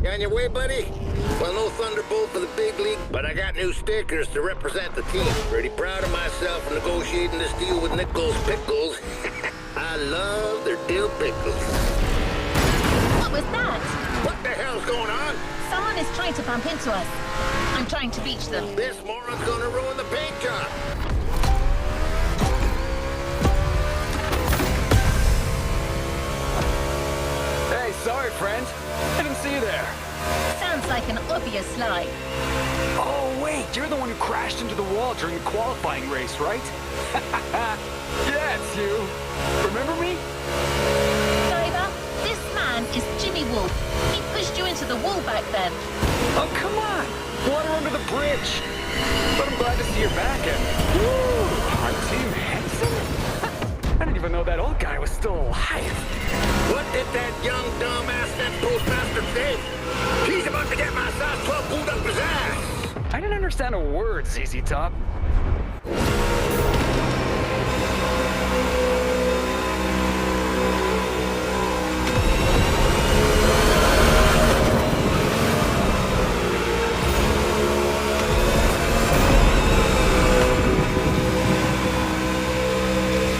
On your way, buddy? Well, no Thunderbolt for the big league, but I got new stickers to represent the team. Pretty proud of myself for negotiating this deal with Nichols Pickles. I love their dill pickles. What was that? What the hell's going on? Someone is trying to bump into us. I'm trying to reach them. This moron's gonna ruin the paint job. Hey, sorry, friend. I didn't see you there. Sounds like an obvious lie. Oh, wait, you're the one who crashed into the wall during the qualifying race, right? Yeah, it's you. Remember me? Driver, this man is Jimmy Wolf. He pushed you into the wall back then. Oh, come on. Water under the bridge. But I'm glad to see you're back and... Woo! Our team Henson? I didn't even know that old guy was still alive. What did that young dumbass that postmaster say? He's about to get my size 12 pulled up his ass. I didn't understand a word, ZZ Top.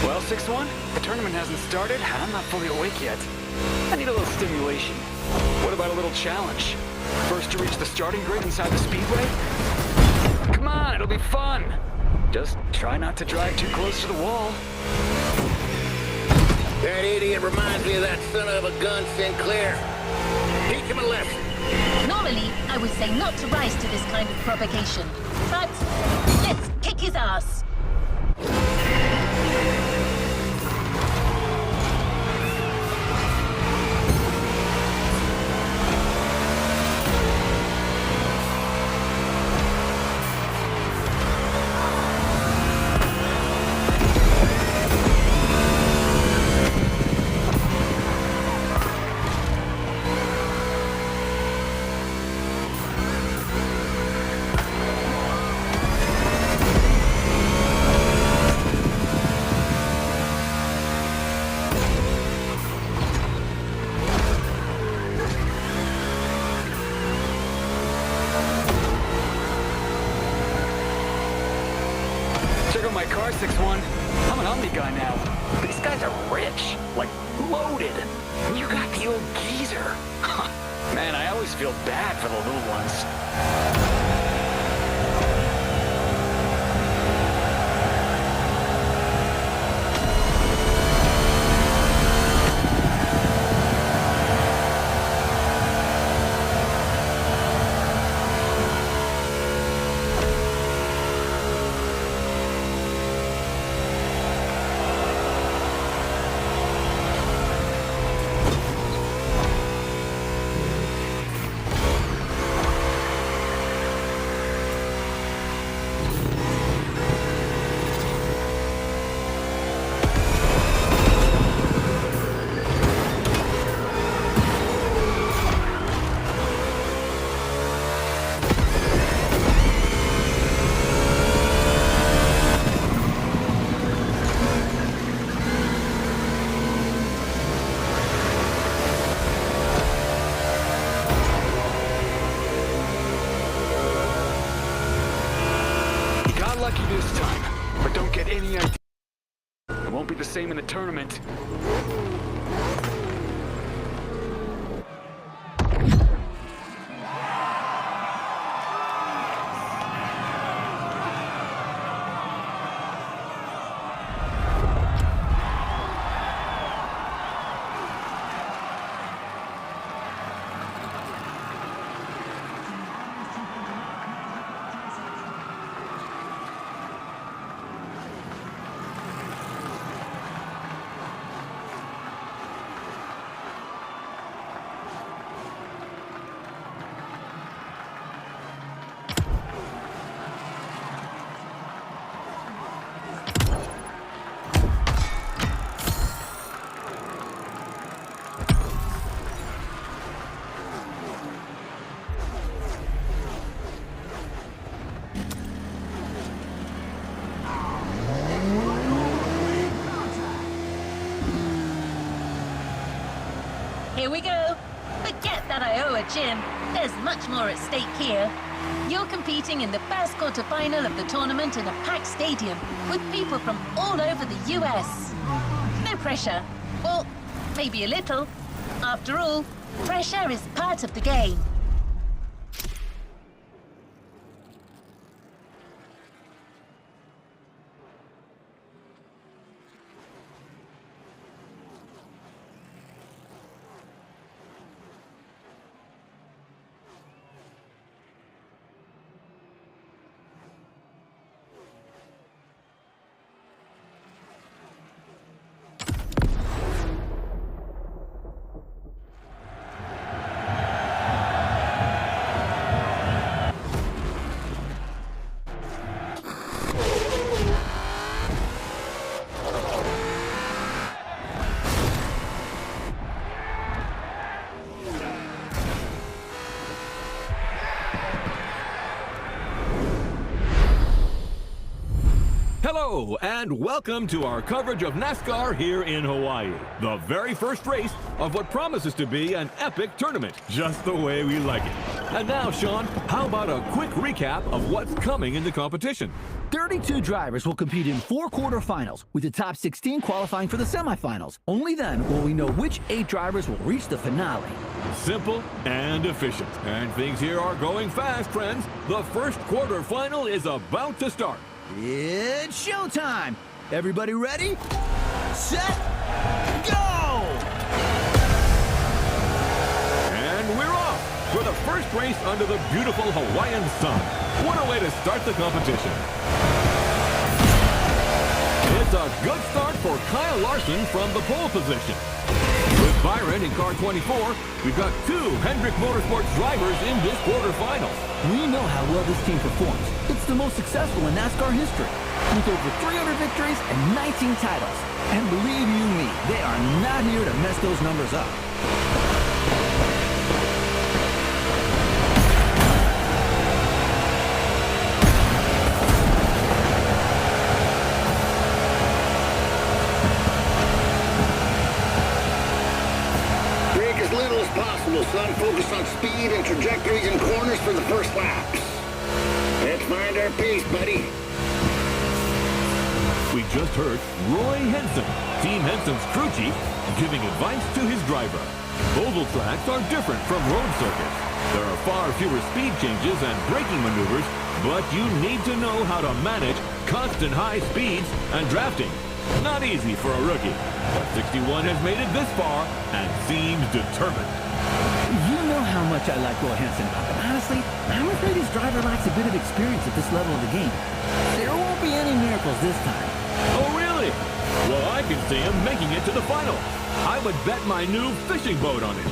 Well, 6-1, the tournament hasn't started, it? I'm not fully awake yet. I need a little stimulation. What about a little challenge? First to reach the starting grid inside the speedway? Come on, it'll be fun. Just try not to drive too close to the wall. That idiot reminds me of that son of a gun Sinclair. Teach him a lesson. Normally, I would say not to rise to this kind of provocation. But let's kick his ass. Check out my car, 6-1. I'm an Omni guy now. These guys are rich, like loaded. And you got the old geezer. Man, I always feel bad for the little ones. Lucky this time, but don't get any idea. It won't be the same in the tournament. Here we go. Forget that I owe a gym. There's much more at stake here. You're competing in the first quarterfinal of the tournament in a packed stadium with people from all over the US. No pressure. Or maybe a little. After all, pressure is part of the game. Hello, and welcome to our coverage of NASCAR here in Hawaii. The very first race of what promises to be an epic tournament, just the way we like it. And now, Sean, how about a quick recap of what's coming in the competition? 32 drivers will compete in 4 quarterfinals, with the top 16 qualifying for the semifinals. Only then will we know which 8 drivers will reach the finale. Simple and efficient. And things here are going fast, friends. The first quarterfinal is about to start. It's showtime! Everybody ready? Set, go! And we're off for the first race under the beautiful Hawaiian sun. What a way to start the competition. It's a good start for Kyle Larson from the pole position. With Byron in car 24, we've got 2 Hendrick Motorsports drivers in this quarterfinal. We know how well this team performs. It's the most successful in NASCAR history, with over 300 victories and 19 titles. And believe you me, they are not here to mess those numbers up. Possible, son. Focus on speed and trajectories and corners for the first laps. Let's find our pace, buddy. We just heard Roy Henson, Team Henson's crew chief, giving advice to his driver. Oval tracks are different from road circuits. There are far fewer speed changes and braking maneuvers, but you need to know how to manage constant high speeds and drafting. Not easy for a rookie, but 61 has made it this far and seems determined. You know how much I like Roy Henson, but honestly, I'm afraid his driver lacks a bit of experience at this level of the game. There won't be any miracles this time. Oh, really? Well, I can see him making it to the final. I would bet my new fishing boat on it.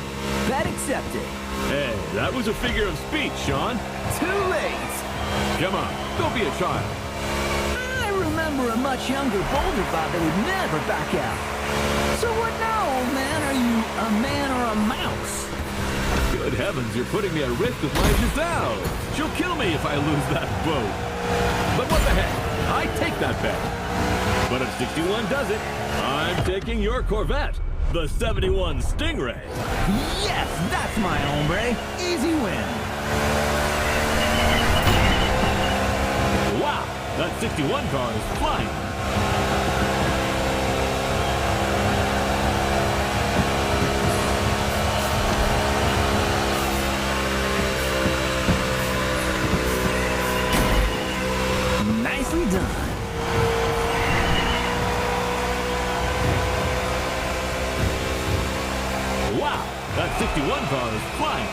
Bet accepted. Hey, that was a figure of speech, Sean. Too late. Come on, don't be a child. I remember a much younger, bolder Bob that would never back out. So what now, old man? Are you a man or a mouse? Good heavens, you're putting me at risk with my Giselle. She'll kill me if I lose that boat. But what the heck? I take that bet. But if 61 does it, I'm taking your Corvette, the 71 Stingray. Yes, that's my hombre. Easy win. Wow, that 61 car is flying. Nicely done. Wow, that 61 car is flying.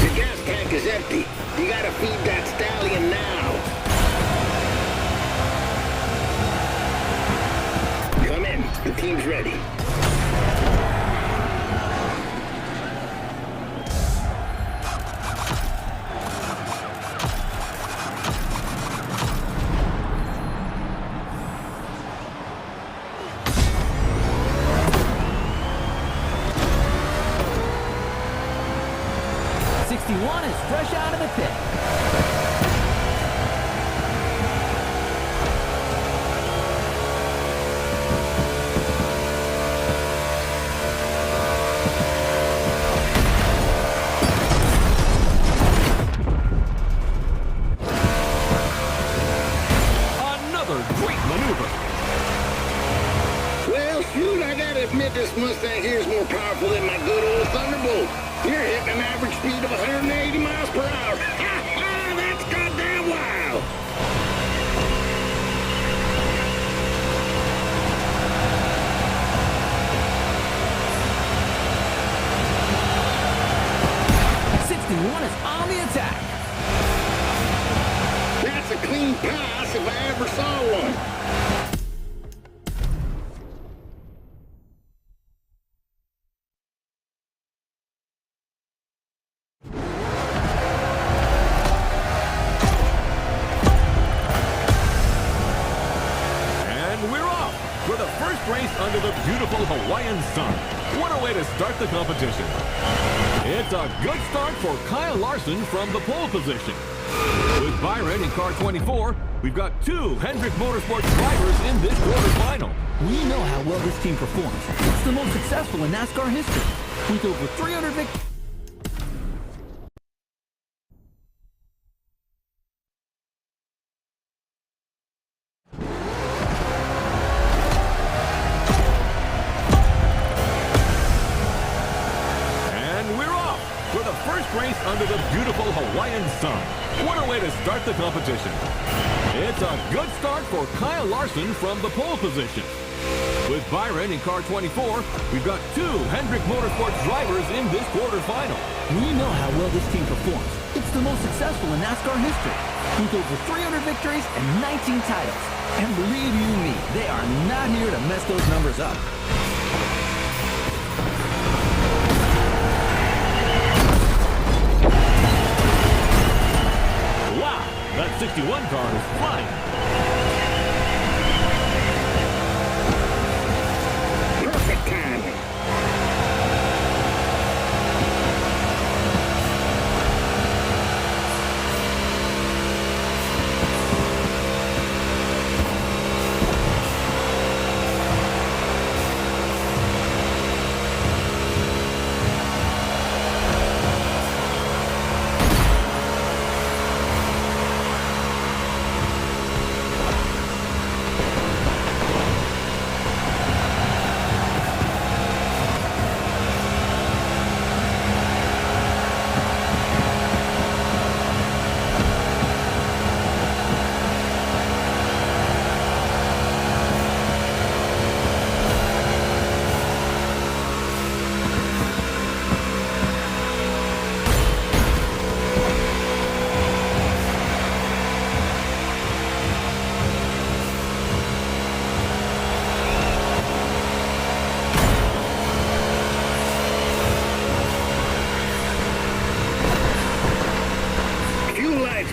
The gas tank is empty. You gotta feed that stallion now. Come in. The team's ready. One is fresh out of the pit. Another great maneuver. Well, shoot, I gotta admit this Mustang here is more powerful than my good old Thunderbolt. You're hitting an average speed of 180 miles per hour. Ha ha! That's goddamn wild! Is on the attack. That's a clean pass if I ever saw one. Race under the beautiful Hawaiian sun. What a way to start the competition. It's a good start for Kyle Larson from the pole position. With Byron in car 24, we've got 2 Hendrick Motorsports drivers in this quarterfinal. We know how well this team performs. It's the most successful in NASCAR history, with over 300 victories. Race under the beautiful Hawaiian sun. What a way to start the competition. It's a good start for Kyle Larson from the pole position. With Byron in car 24, we've got 2 Hendrick Motorsports drivers in this quarterfinal. We know how well this team performs. It's the most successful in NASCAR history, with over 300 victories and 19 titles. And believe you me, they are not here to mess those numbers up. That 61 car is flying. Perfect timing.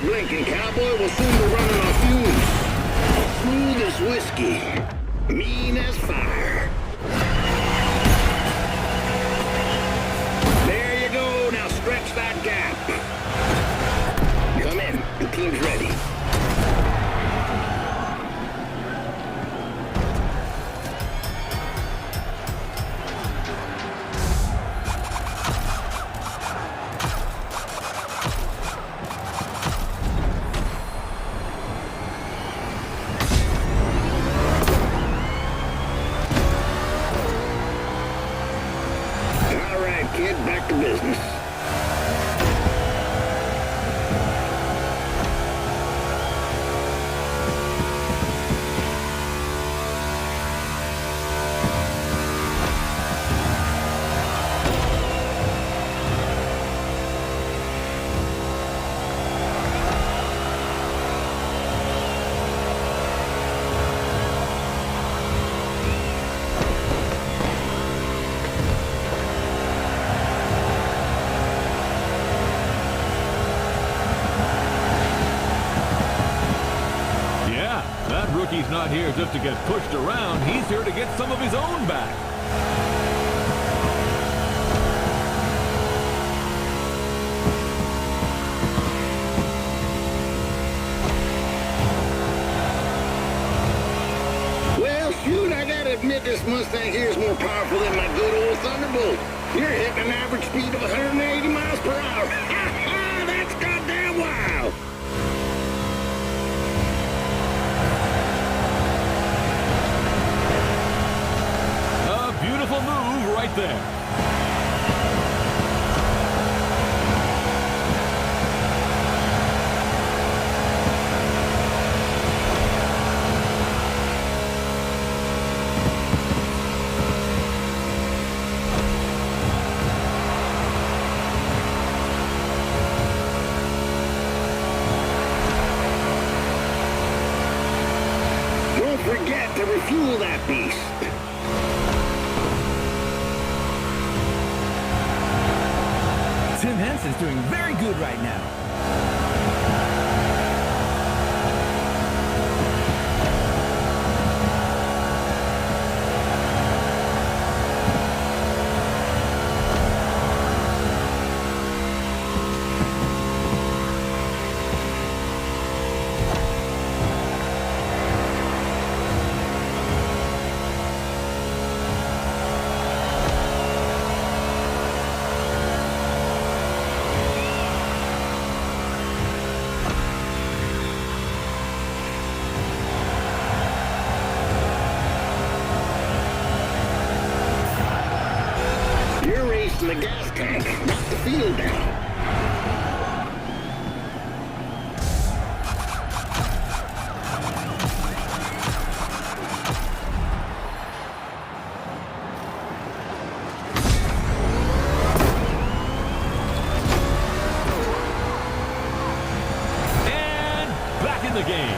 Blinking cowboy will soon be running off fumes. Smooth as whiskey, mean as fire. There you go, now stretch that gap. Come in, the team's ready. Kid, back to business. He's not here just to get pushed around. He's here to get some of his own back. Well, shoot, I gotta admit this Mustang here is more powerful than my good old Thunderbolt. You're hitting an average speed of 180 miles per hour. That's goddamn wild. Beautiful move right there. Don't forget to refuel that beast. Tim Henson's doing very good right now. track, knock the field down. The game.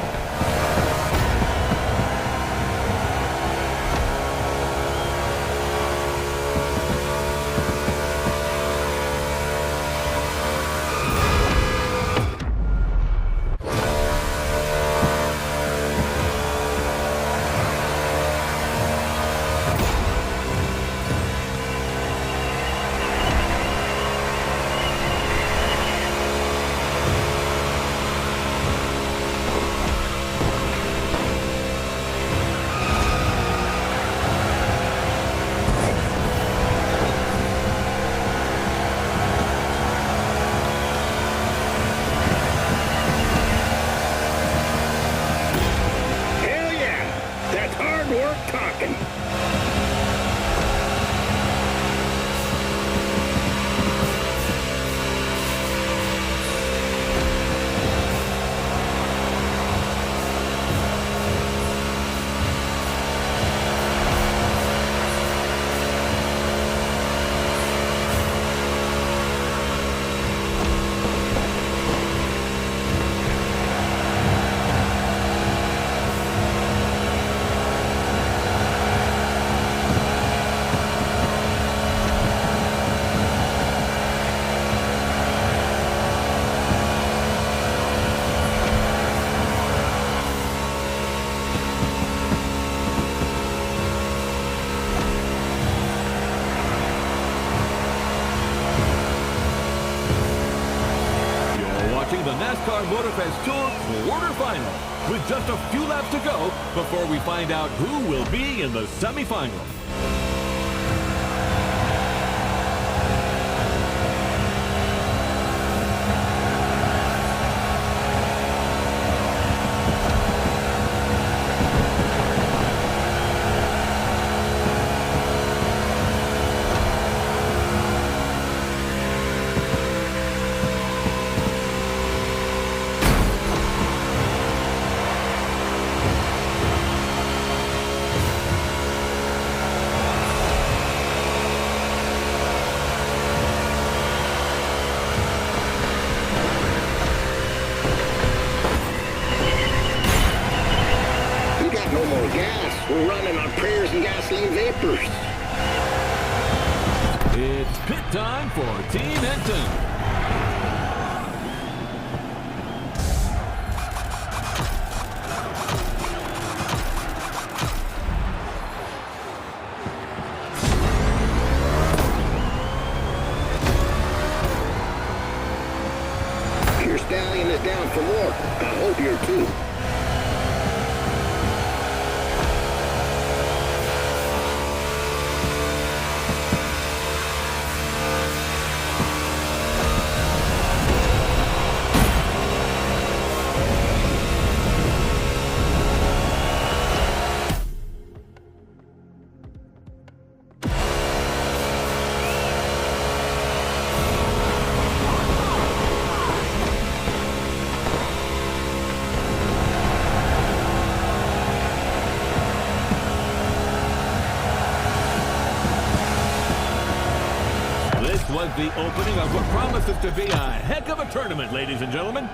The NASCAR Motorfest Tour quarterfinal, with just a few laps to go before we find out who will be in the semifinal. We're running on prayers and gasoline vapors. It's pit time for Team Hinton. Your stallion is down for more. I hope you're too. This was the opening of what promises to be a heck of a tournament, ladies and gentlemen.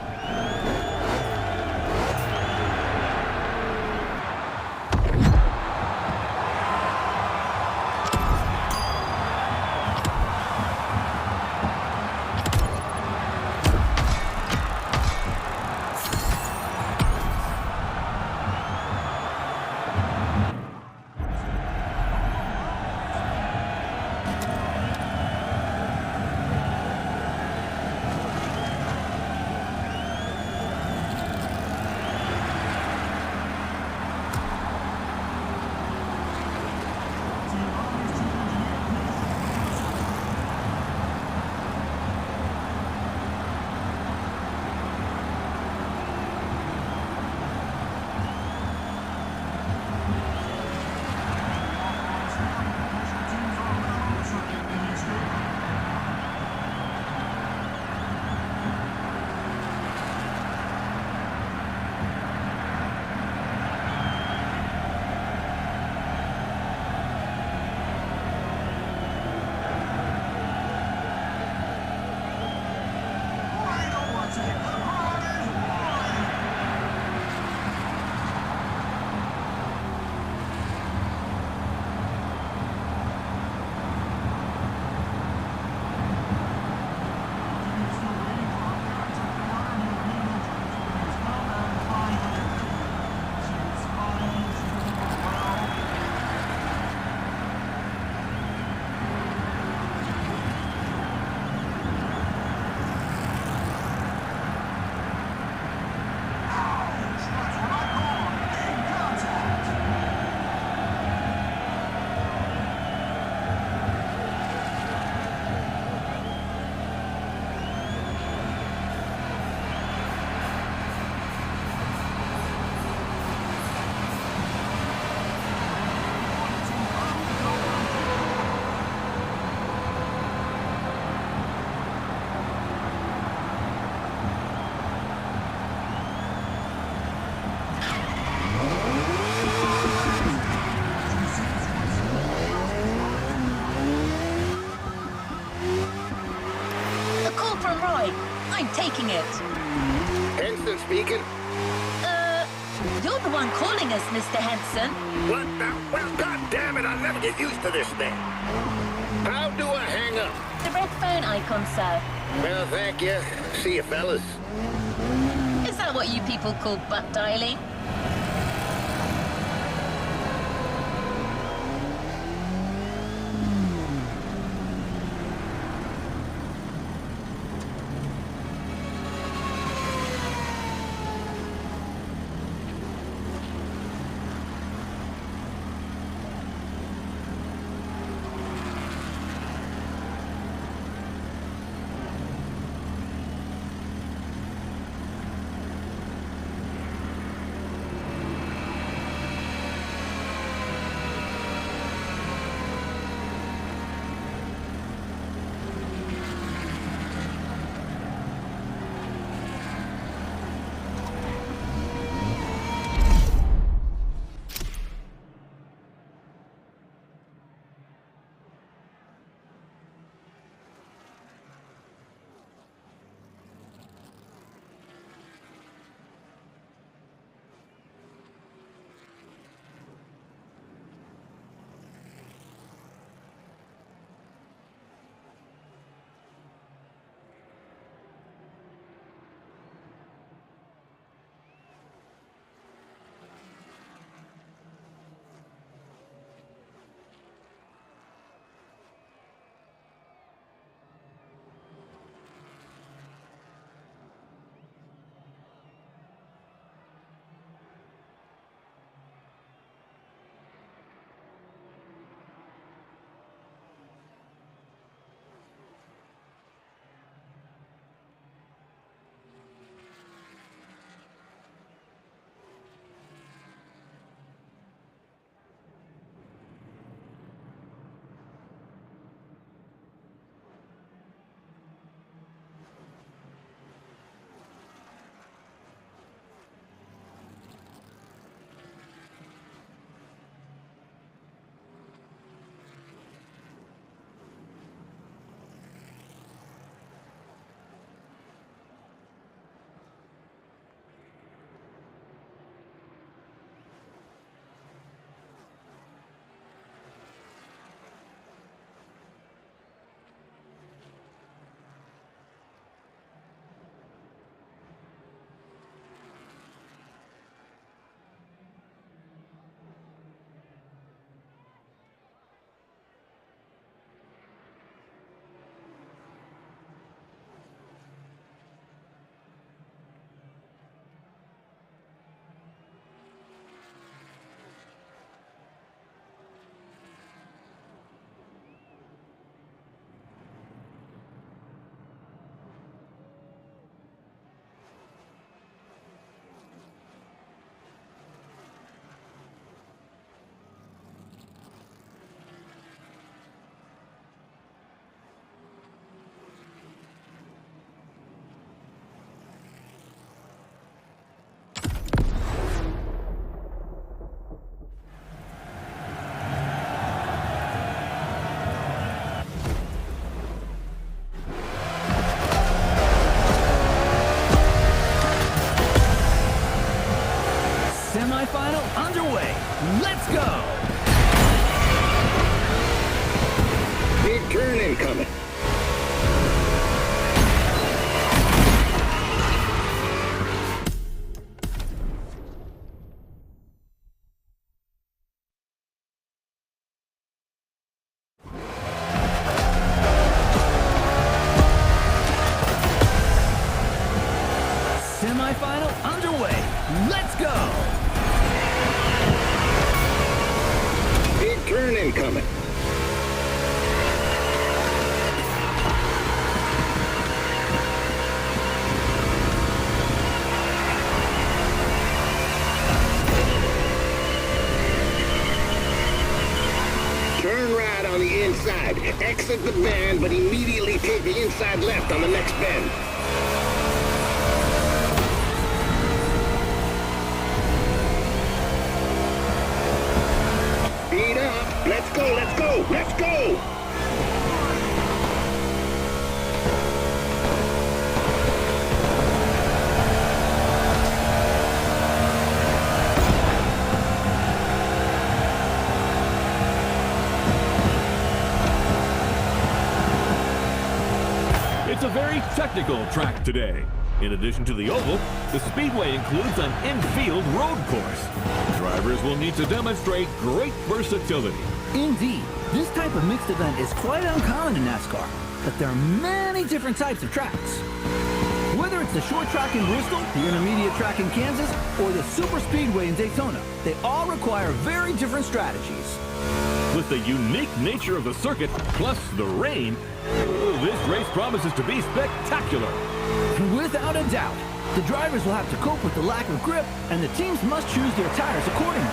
boy. I'm taking it. Henson speaking. You're the one calling us, Mr. Henson. What the? Well, God damn it, I'll never get used to this thing. How do I hang up? The red phone icon, sir. Well, thank you. See you, fellas. Is that what you people call butt dialing? Semi-final underway. Let's go! Big turn incoming. Semi-final underway. Let's go! Big turn incoming. Turn right on the inside. Exit the bend, but immediately take the inside left on the next bend. Speed up. Let's go, let's go, let's go! It's a very technical track today. In addition to the oval, the speedway includes an infield road course. Drivers will need to demonstrate great versatility. Indeed, this type of mixed event is quite uncommon in NASCAR, but there are many different types of tracks. Whether it's the short track in Bristol, the intermediate track in Kansas, or the super speedway in Daytona, they all require very different strategies. With the unique nature of the circuit, plus the rain, this race promises to be spectacular. Without a doubt, the drivers will have to cope with the lack of grip, and the teams must choose their tires accordingly.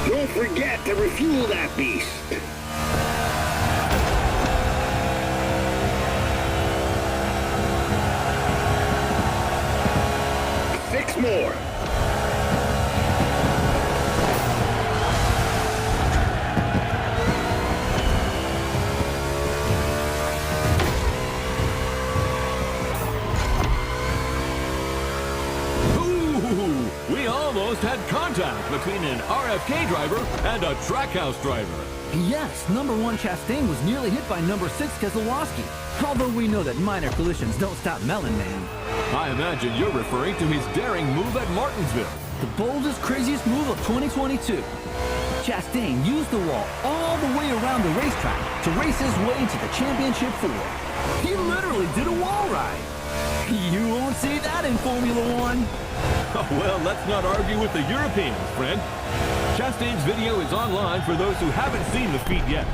Don't forget to refuel that beast. Six more. We almost had contact between an RFK driver and a Trackhouse driver. Yes, number 1 Chastain was nearly hit by number 6 Keselowski, although we know that minor collisions don't stop Melon Man. I imagine you're referring to his daring move at Martinsville. The boldest, craziest move of 2022. Chastain used the wall all the way around the racetrack to race his way to the championship 4. He literally did a wall ride. You won't see that in Formula 1. Well, let's not argue with the Europeans, friend. Chastain's video is online for those who haven't seen the feat yet.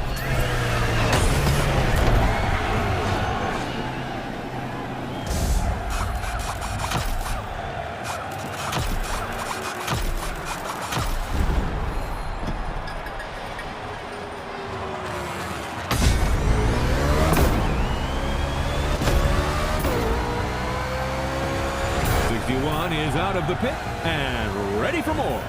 Is out of the pit and ready for more.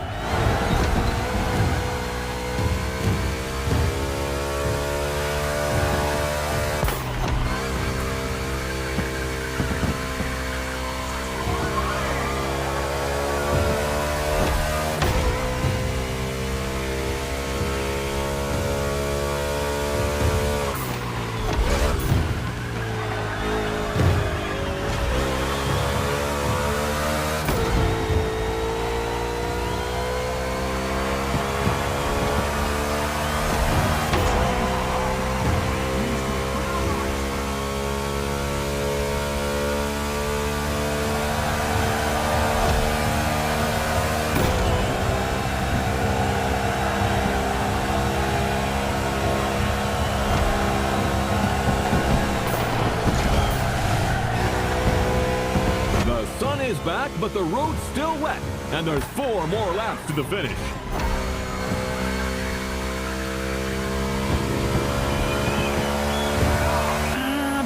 Is back, but the road's still wet, and there's 4 more laps to the finish.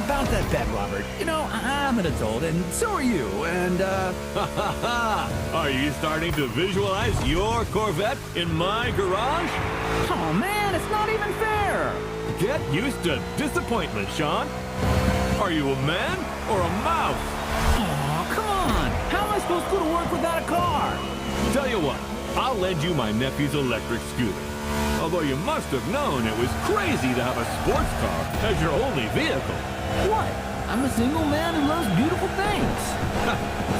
About that bet, Robert. You know, I'm an adult, and so are you, and, Are you starting to visualize your Corvette in my garage? Oh, man, it's not even fair! Get used to disappointment, Sean. Are you a man or a mouse? Oh, come on! How am I supposed to go to work without a car? Tell you what, I'll lend you my nephew's electric scooter. Although you must have known it was crazy to have a sports car as your only vehicle. What? I'm a single man who loves beautiful things.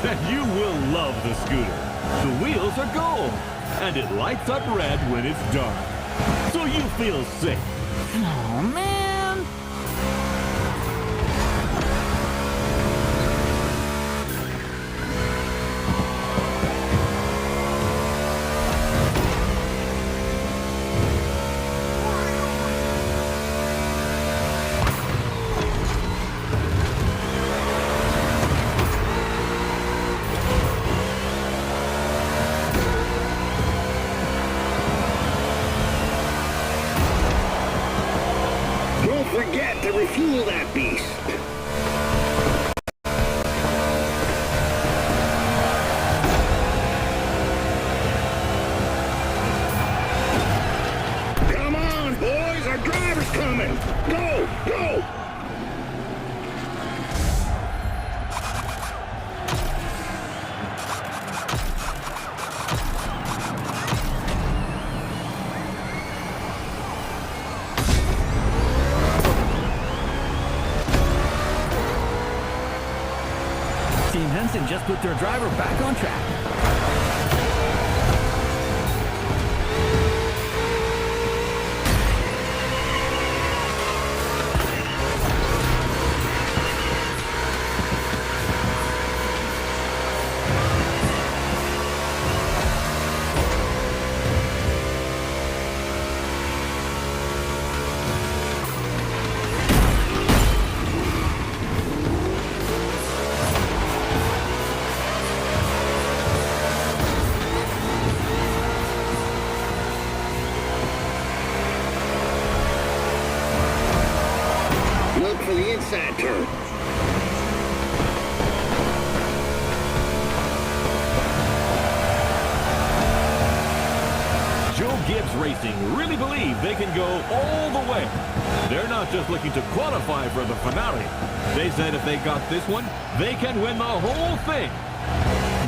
Then you will love the scooter. The wheels are gold, and it lights up red when it's dark. So you feel safe. Oh, man! to refuel that beast. Come on, boys, our driver's coming. Go, go. Team Henson just put their driver back on track. Look for the inside turn. Joe Gibbs Racing really believe they can go all the way. They're not just looking to qualify for the finale. They said if they got this one, they can win the whole thing.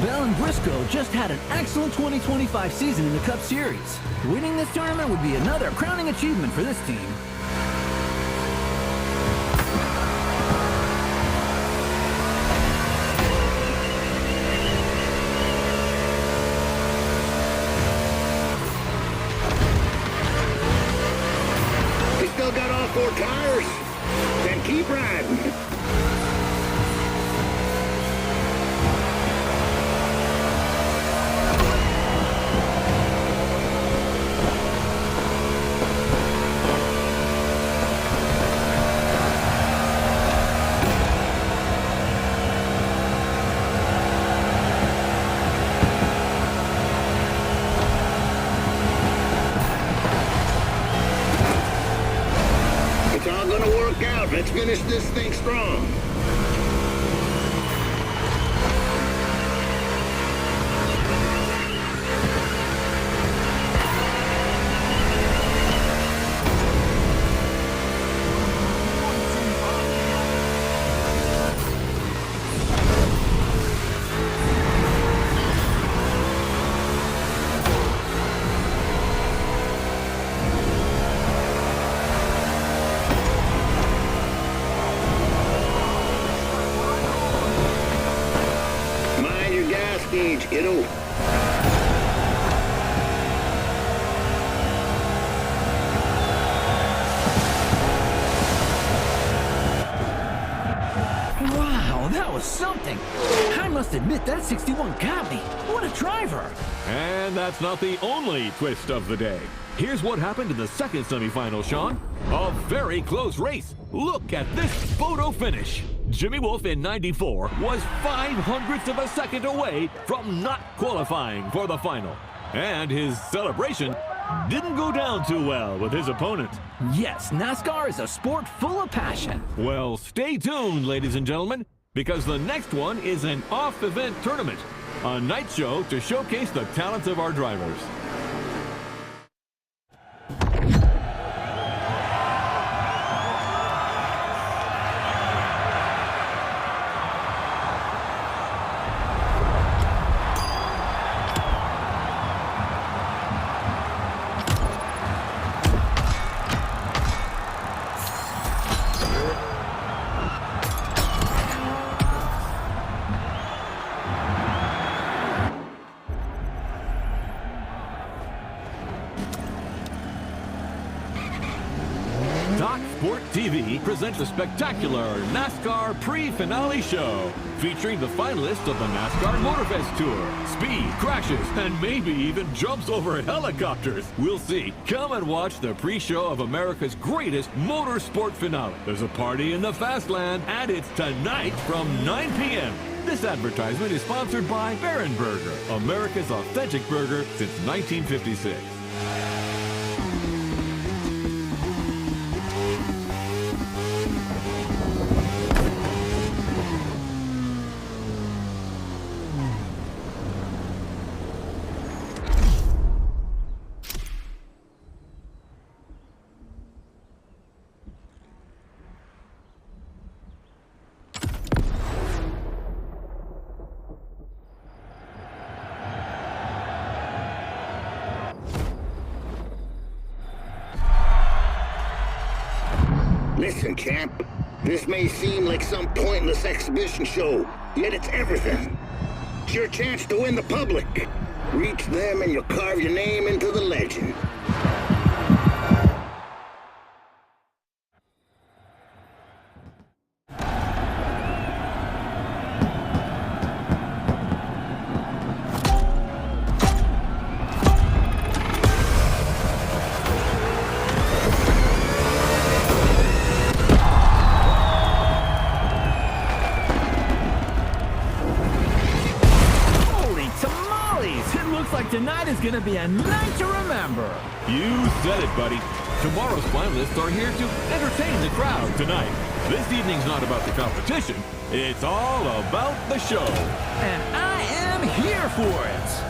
Bell and Briscoe just had an excellent 2025 season in the Cup Series. Winning this tournament would be another crowning achievement for this team. You still got all 4 tires? Then keep riding. It's all gonna work out. Let's finish this thing strong. Mind your gas gauge, kiddo. Wow, that was something. I must admit that 61 got me. What a driver. And that's not the only twist of the day. Here's what happened in the second semifinal, Sean. A very close race. Look at this photo finish. Jimmy Wolf in 94 was 0.05 of a second away from not qualifying for the final. And his celebration didn't go down too well with his opponent. Yes, NASCAR is a sport full of passion. Well, stay tuned, ladies and gentlemen, because the next one is an off-event tournament, a night show to showcase the talents of our drivers. Talk Sport TV presents a spectacular NASCAR pre-finale show featuring the finalists of the NASCAR Motorfest Tour. Speed, crashes, and maybe even jumps over helicopters. We'll see. Come and watch the pre-show of America's greatest motorsport finale. There's a party in the Fastland, and it's tonight from 9 p.m. This advertisement is sponsored by Baron Burger, America's authentic burger since 1956. Listen, champ. This may seem like some pointless exhibition show, yet it's everything. It's your chance to win the public. Reach them and you'll carve your name into the legend. Tonight is gonna be a night to remember. You said it, buddy. Tomorrow's finalists are here to entertain the crowd tonight. This evening's not about the competition. It's all about the show. And I am here for it.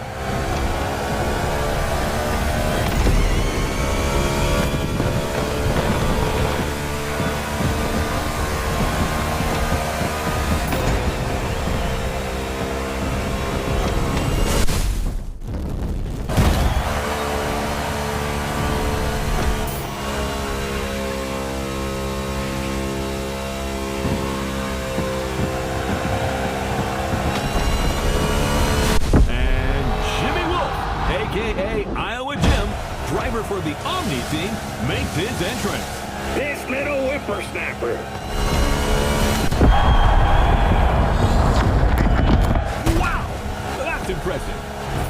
For the Omni team makes his entrance. This little whippersnapper. Wow! That's impressive.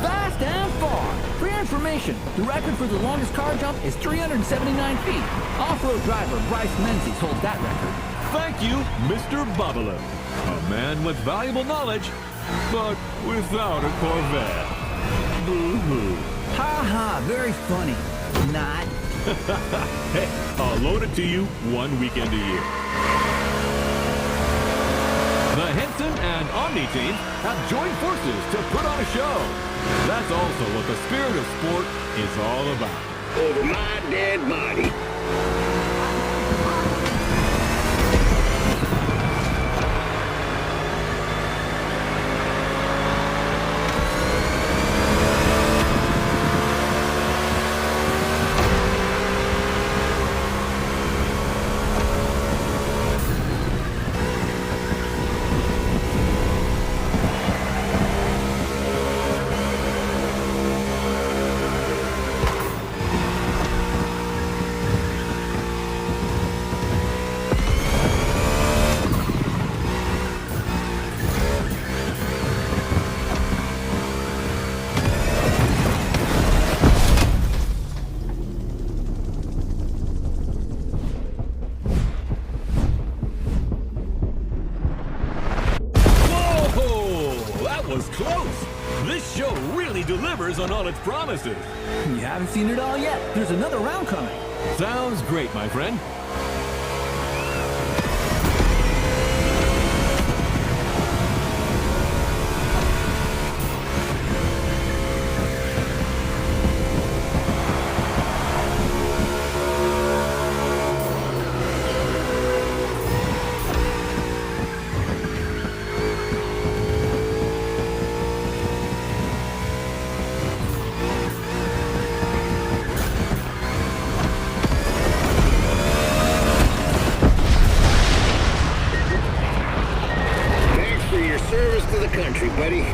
Fast and far. For your information, the record for the longest car jump is 379 feet. Off-road driver Bryce Menzies holds that record. Thank you, Mr. Bubba. A man with valuable knowledge, but without a Corvette. Boo-hoo. Ha ha, very funny. Not. Hey, I'll loan it to you 1 weekend a year. The Henson and Omni teams have joined forces to put on a show. That's also what the spirit of sport is all about. Over my dead body. Delivers on all its promises. You haven't seen it all yet. There's another round coming. Sounds great, my friend. Country, buddy.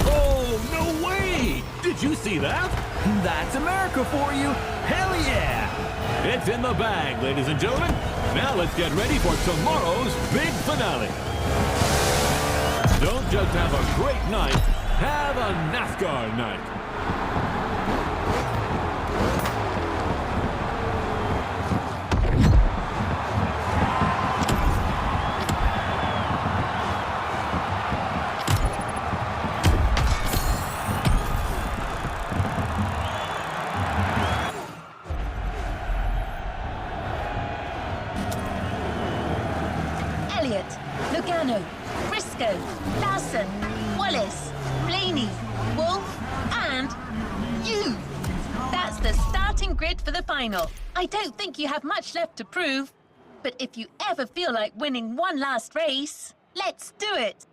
Oh, no way! Did you see that? That's America for you. Hell yeah! It's in the bag, ladies and gentlemen. Now let's get ready for tomorrow's big finale. Don't just have a great night, have a NASCAR night. Lugano, Briscoe, Larson, Wallace, Blaney, Wolf, and you. That's the starting grid for the final. I don't think you have much left to prove, but if you ever feel like winning one last race, let's do it.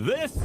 This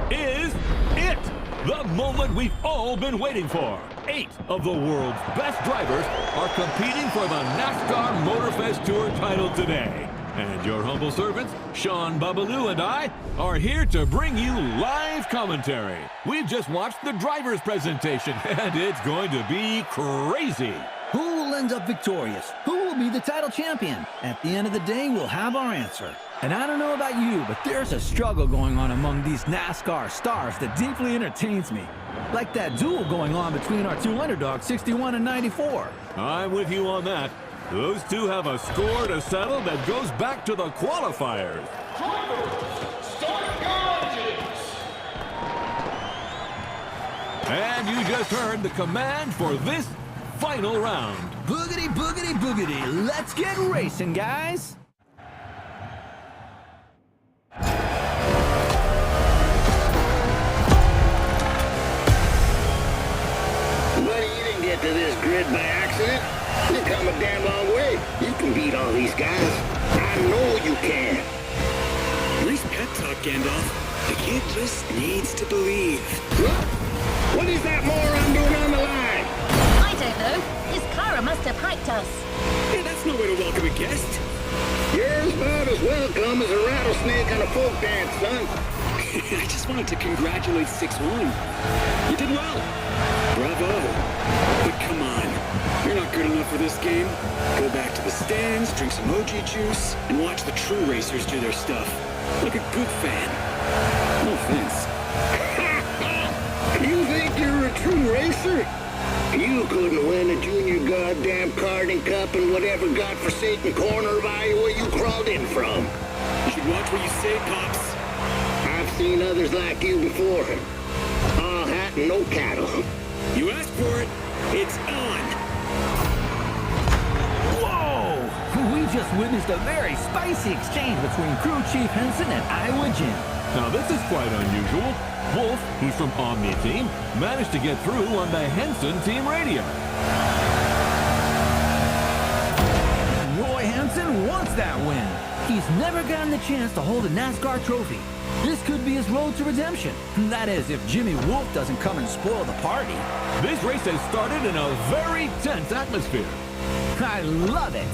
is it! The moment we've all been waiting for. 8 of the world's best drivers are competing for the NASCAR Motorfest Tour title today. And your humble servants, Sean Babaloo and I, are here to bring you live commentary. We've just watched the driver's presentation, and it's going to be crazy. Who will end up victorious? Who will be the title champion? At the end of the day, we'll have our answer. And I don't know about you, but there's a struggle going on among these NASCAR stars that deeply entertains me. Like that duel going on between our two underdogs, 61 and 94. I'm with you on that. Those two have a score to settle that goes back to the qualifiers. Start your engines! And you just heard the command for this final round. Boogity, boogity, boogity. Let's get racing, guys. Buddy, you didn't get to this grid by accident. You've come a damn long way. You can beat all these guys. I know you can. Nice pep talk, Gandalf. The kid just needs to believe. What is that moron doing on the line? I don't know. His Cara must have hacked us. Hey, that's no way to welcome a guest. You're about as welcome as a rattlesnake on a folk dance, son. I just wanted to congratulate 6-1. You did well. Bravo. But come on. You're not good enough for this game. Go back to the stands, drink some OG juice, and watch the true racers do their stuff. Like a good fan. No offense. You think you're a true racer? You couldn't win a junior goddamn karting cup in whatever godforsaken corner of Iowa you crawled in from. You should watch what you say, Pops. I've seen others like you before. All hat and no cattle. You asked for it. It's on. Whoa! We just witnessed a very spicy exchange between crew chief Henson and Iowa Jim. Now this is quite unusual. Wolf, who's from Omni Team, managed to get through on the Henson team radio. Roy Henson wants that win. He's never gotten the chance to hold a NASCAR trophy. This could be his road to redemption. That is, if Jimmy Wolf doesn't come and spoil the party. This race has started in a very tense atmosphere. I love it.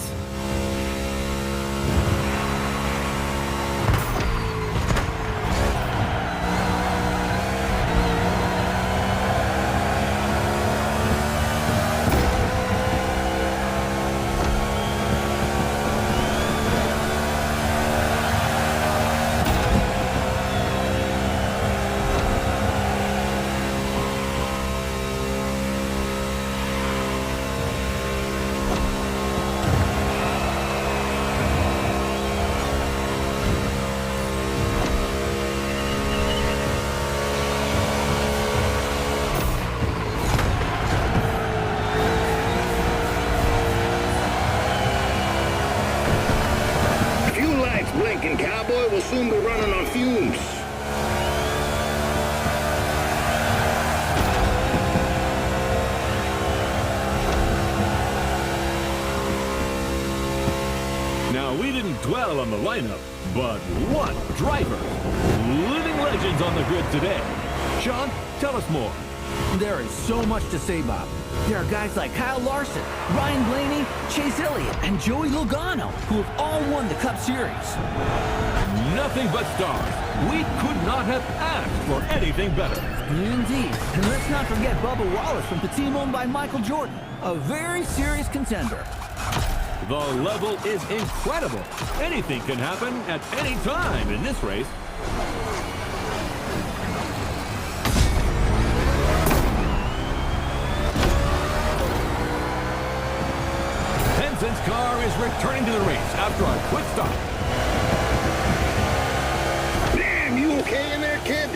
Blinking cowboy will soon be running on fumes. Now, we didn't dwell on the lineup, but what drivers! Living legends on the grid today. Sean, tell us more. There is so much to say, Bob. There are guys like Kyle Larson, Ryan Blaney, Chase Elliott, and Joey Logano, who have all won the Cup Series. Nothing but stars. We could not have asked for anything better. Indeed. And let's not forget Bubba Wallace from the team owned by Michael Jordan, a very serious contender. The level is incredible. Anything can happen at any time in this race. Henson's car is returning to the race after a quick stop. Damn, you okay in there, kid?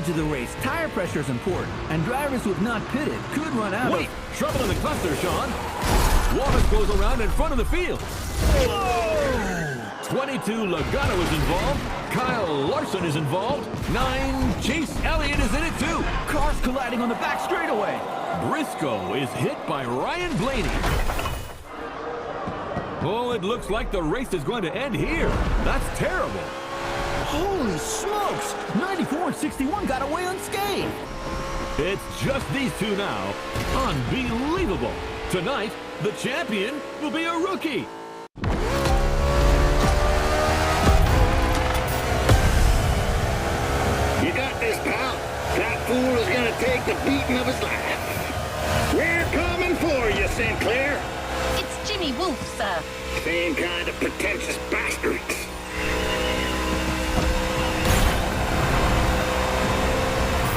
stage of the race, tire pressure is important, and drivers who have not pitted could run out Wait! of... Trouble in the cluster, Sean. Wallace goes around in front of the field. Whoa! 22 Logano is involved. Kyle Larson is involved. 9 Chase Elliott is in it too. Cars colliding on the back straightaway. Briscoe is hit by Ryan Blaney. Oh, it looks like the race is going to end here. That's terrible. Holy smokes! 94 and 61 got away unscathed. It's just these two now. Unbelievable. Tonight, the champion will be a rookie. You got this, pal. That fool is gonna take the beating of his life. We're coming for you, Sinclair. It's Jimmy Wolf, sir. Same kind of pretentious bastards.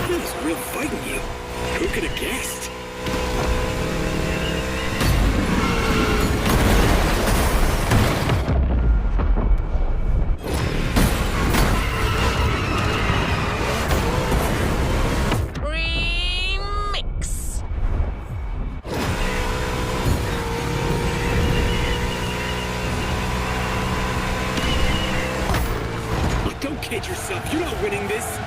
Feels real fighting you. Who could have guessed? Remix. Look, don't kid yourself. You're not winning this.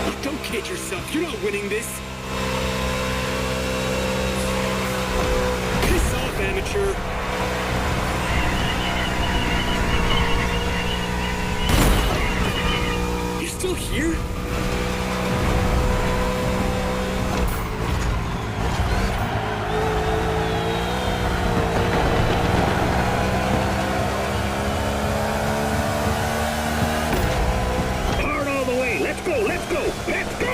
Look, don't kid yourself. You're not winning this. Piss off, amateur. You're still here? Hard all the way. Let's go, let's go, let's go!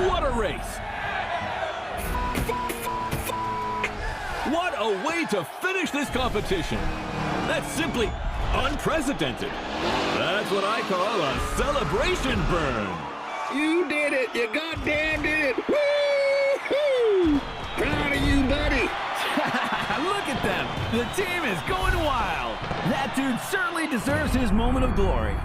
What a race! What a way to finish this competition! That's simply unprecedented. That's what I call a celebration burn. You did it! You goddamn did it! Woo-hoo! Proud of you, buddy! Look at them! The team is going wild! That dude certainly deserves his moment of glory.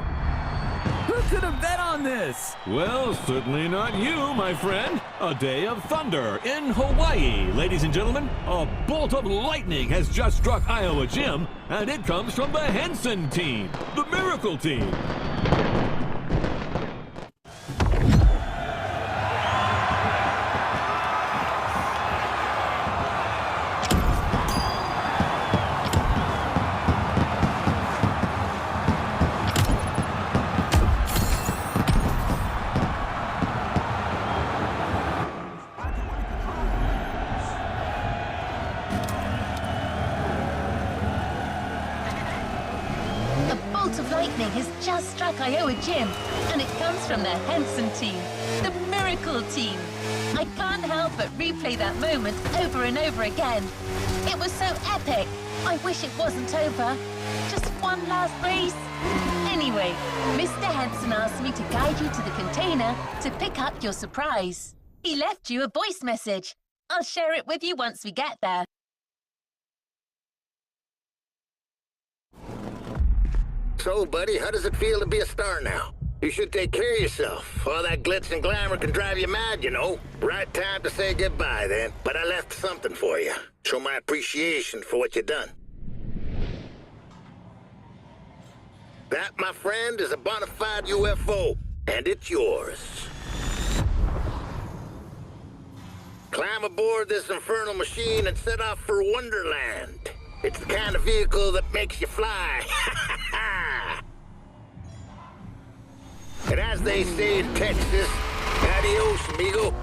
Who could have bet on this? Well, certainly not you, my friend. A day of thunder in Hawaii. Ladies and gentlemen, a bolt of lightning has just struck Iowa Jim, and it comes from the Henson team, the Miracle team. A bolt of lightning has just struck Iowa Jim, and it comes from the Henson team, the Miracle team. I can't help but replay that moment over and over again. It was so epic. I wish it wasn't over. Just one last race. Anyway, Mr. Henson asked me to guide you to the container to pick up your surprise. He left you a voice message. I'll share it with you once we get there. So, buddy, how does it feel to be a star now? You should take care of yourself. All that glitz and glamour can drive you mad, you know. Right time to say goodbye, then. But I left something for you. Show my appreciation for what you done. That, my friend, is a bona fide UFO, and it's yours. Climb aboard this infernal machine and set off for Wonderland. It's the kind of vehicle that makes you fly. And as they say in Texas, adios, amigo.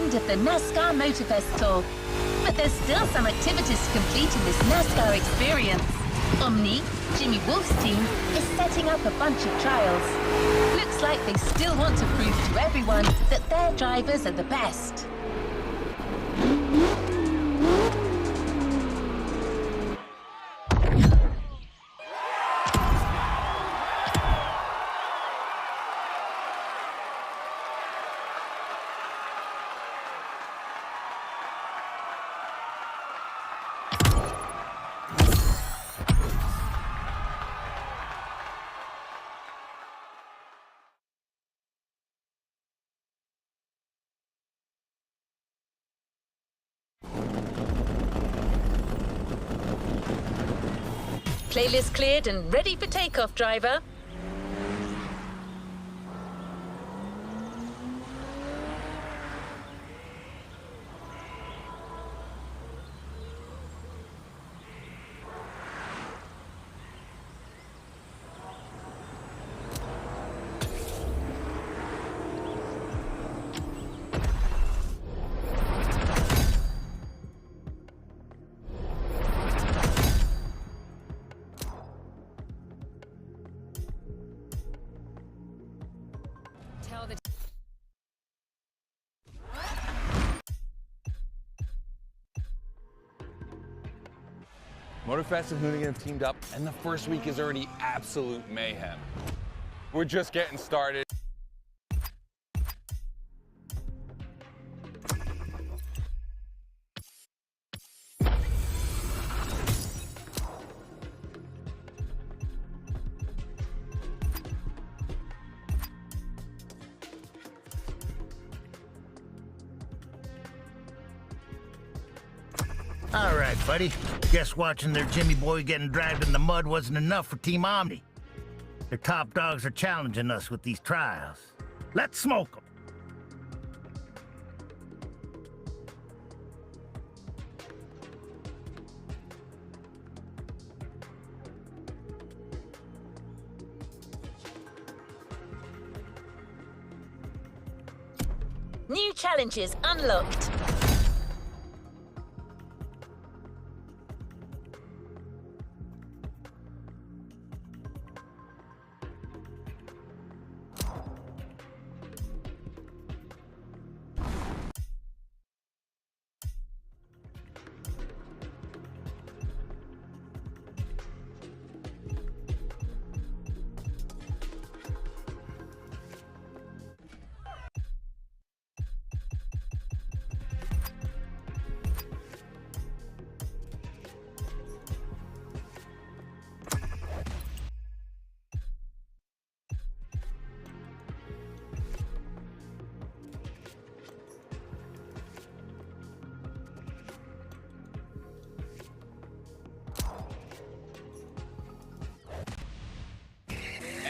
end of the NASCAR Motorfest Tour. But there's still some activities to complete in this NASCAR experience. Omni, Jimmy Wolf's team, is setting up a bunch of trials. Looks like they still want to prove to everyone that their drivers are the best. Playlist cleared and ready for takeoff, driver. Motorfest and Hoonigan have teamed up, and the first week is already absolute mayhem. We're just getting started. All right, buddy. Guess watching their Jimmy boy getting dragged in the mud wasn't enough for Team Omni. Their top dogs are challenging us with these trials. Let's smoke them. New challenges unlocked.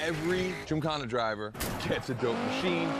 Every Gymkhana driver gets a dope machine,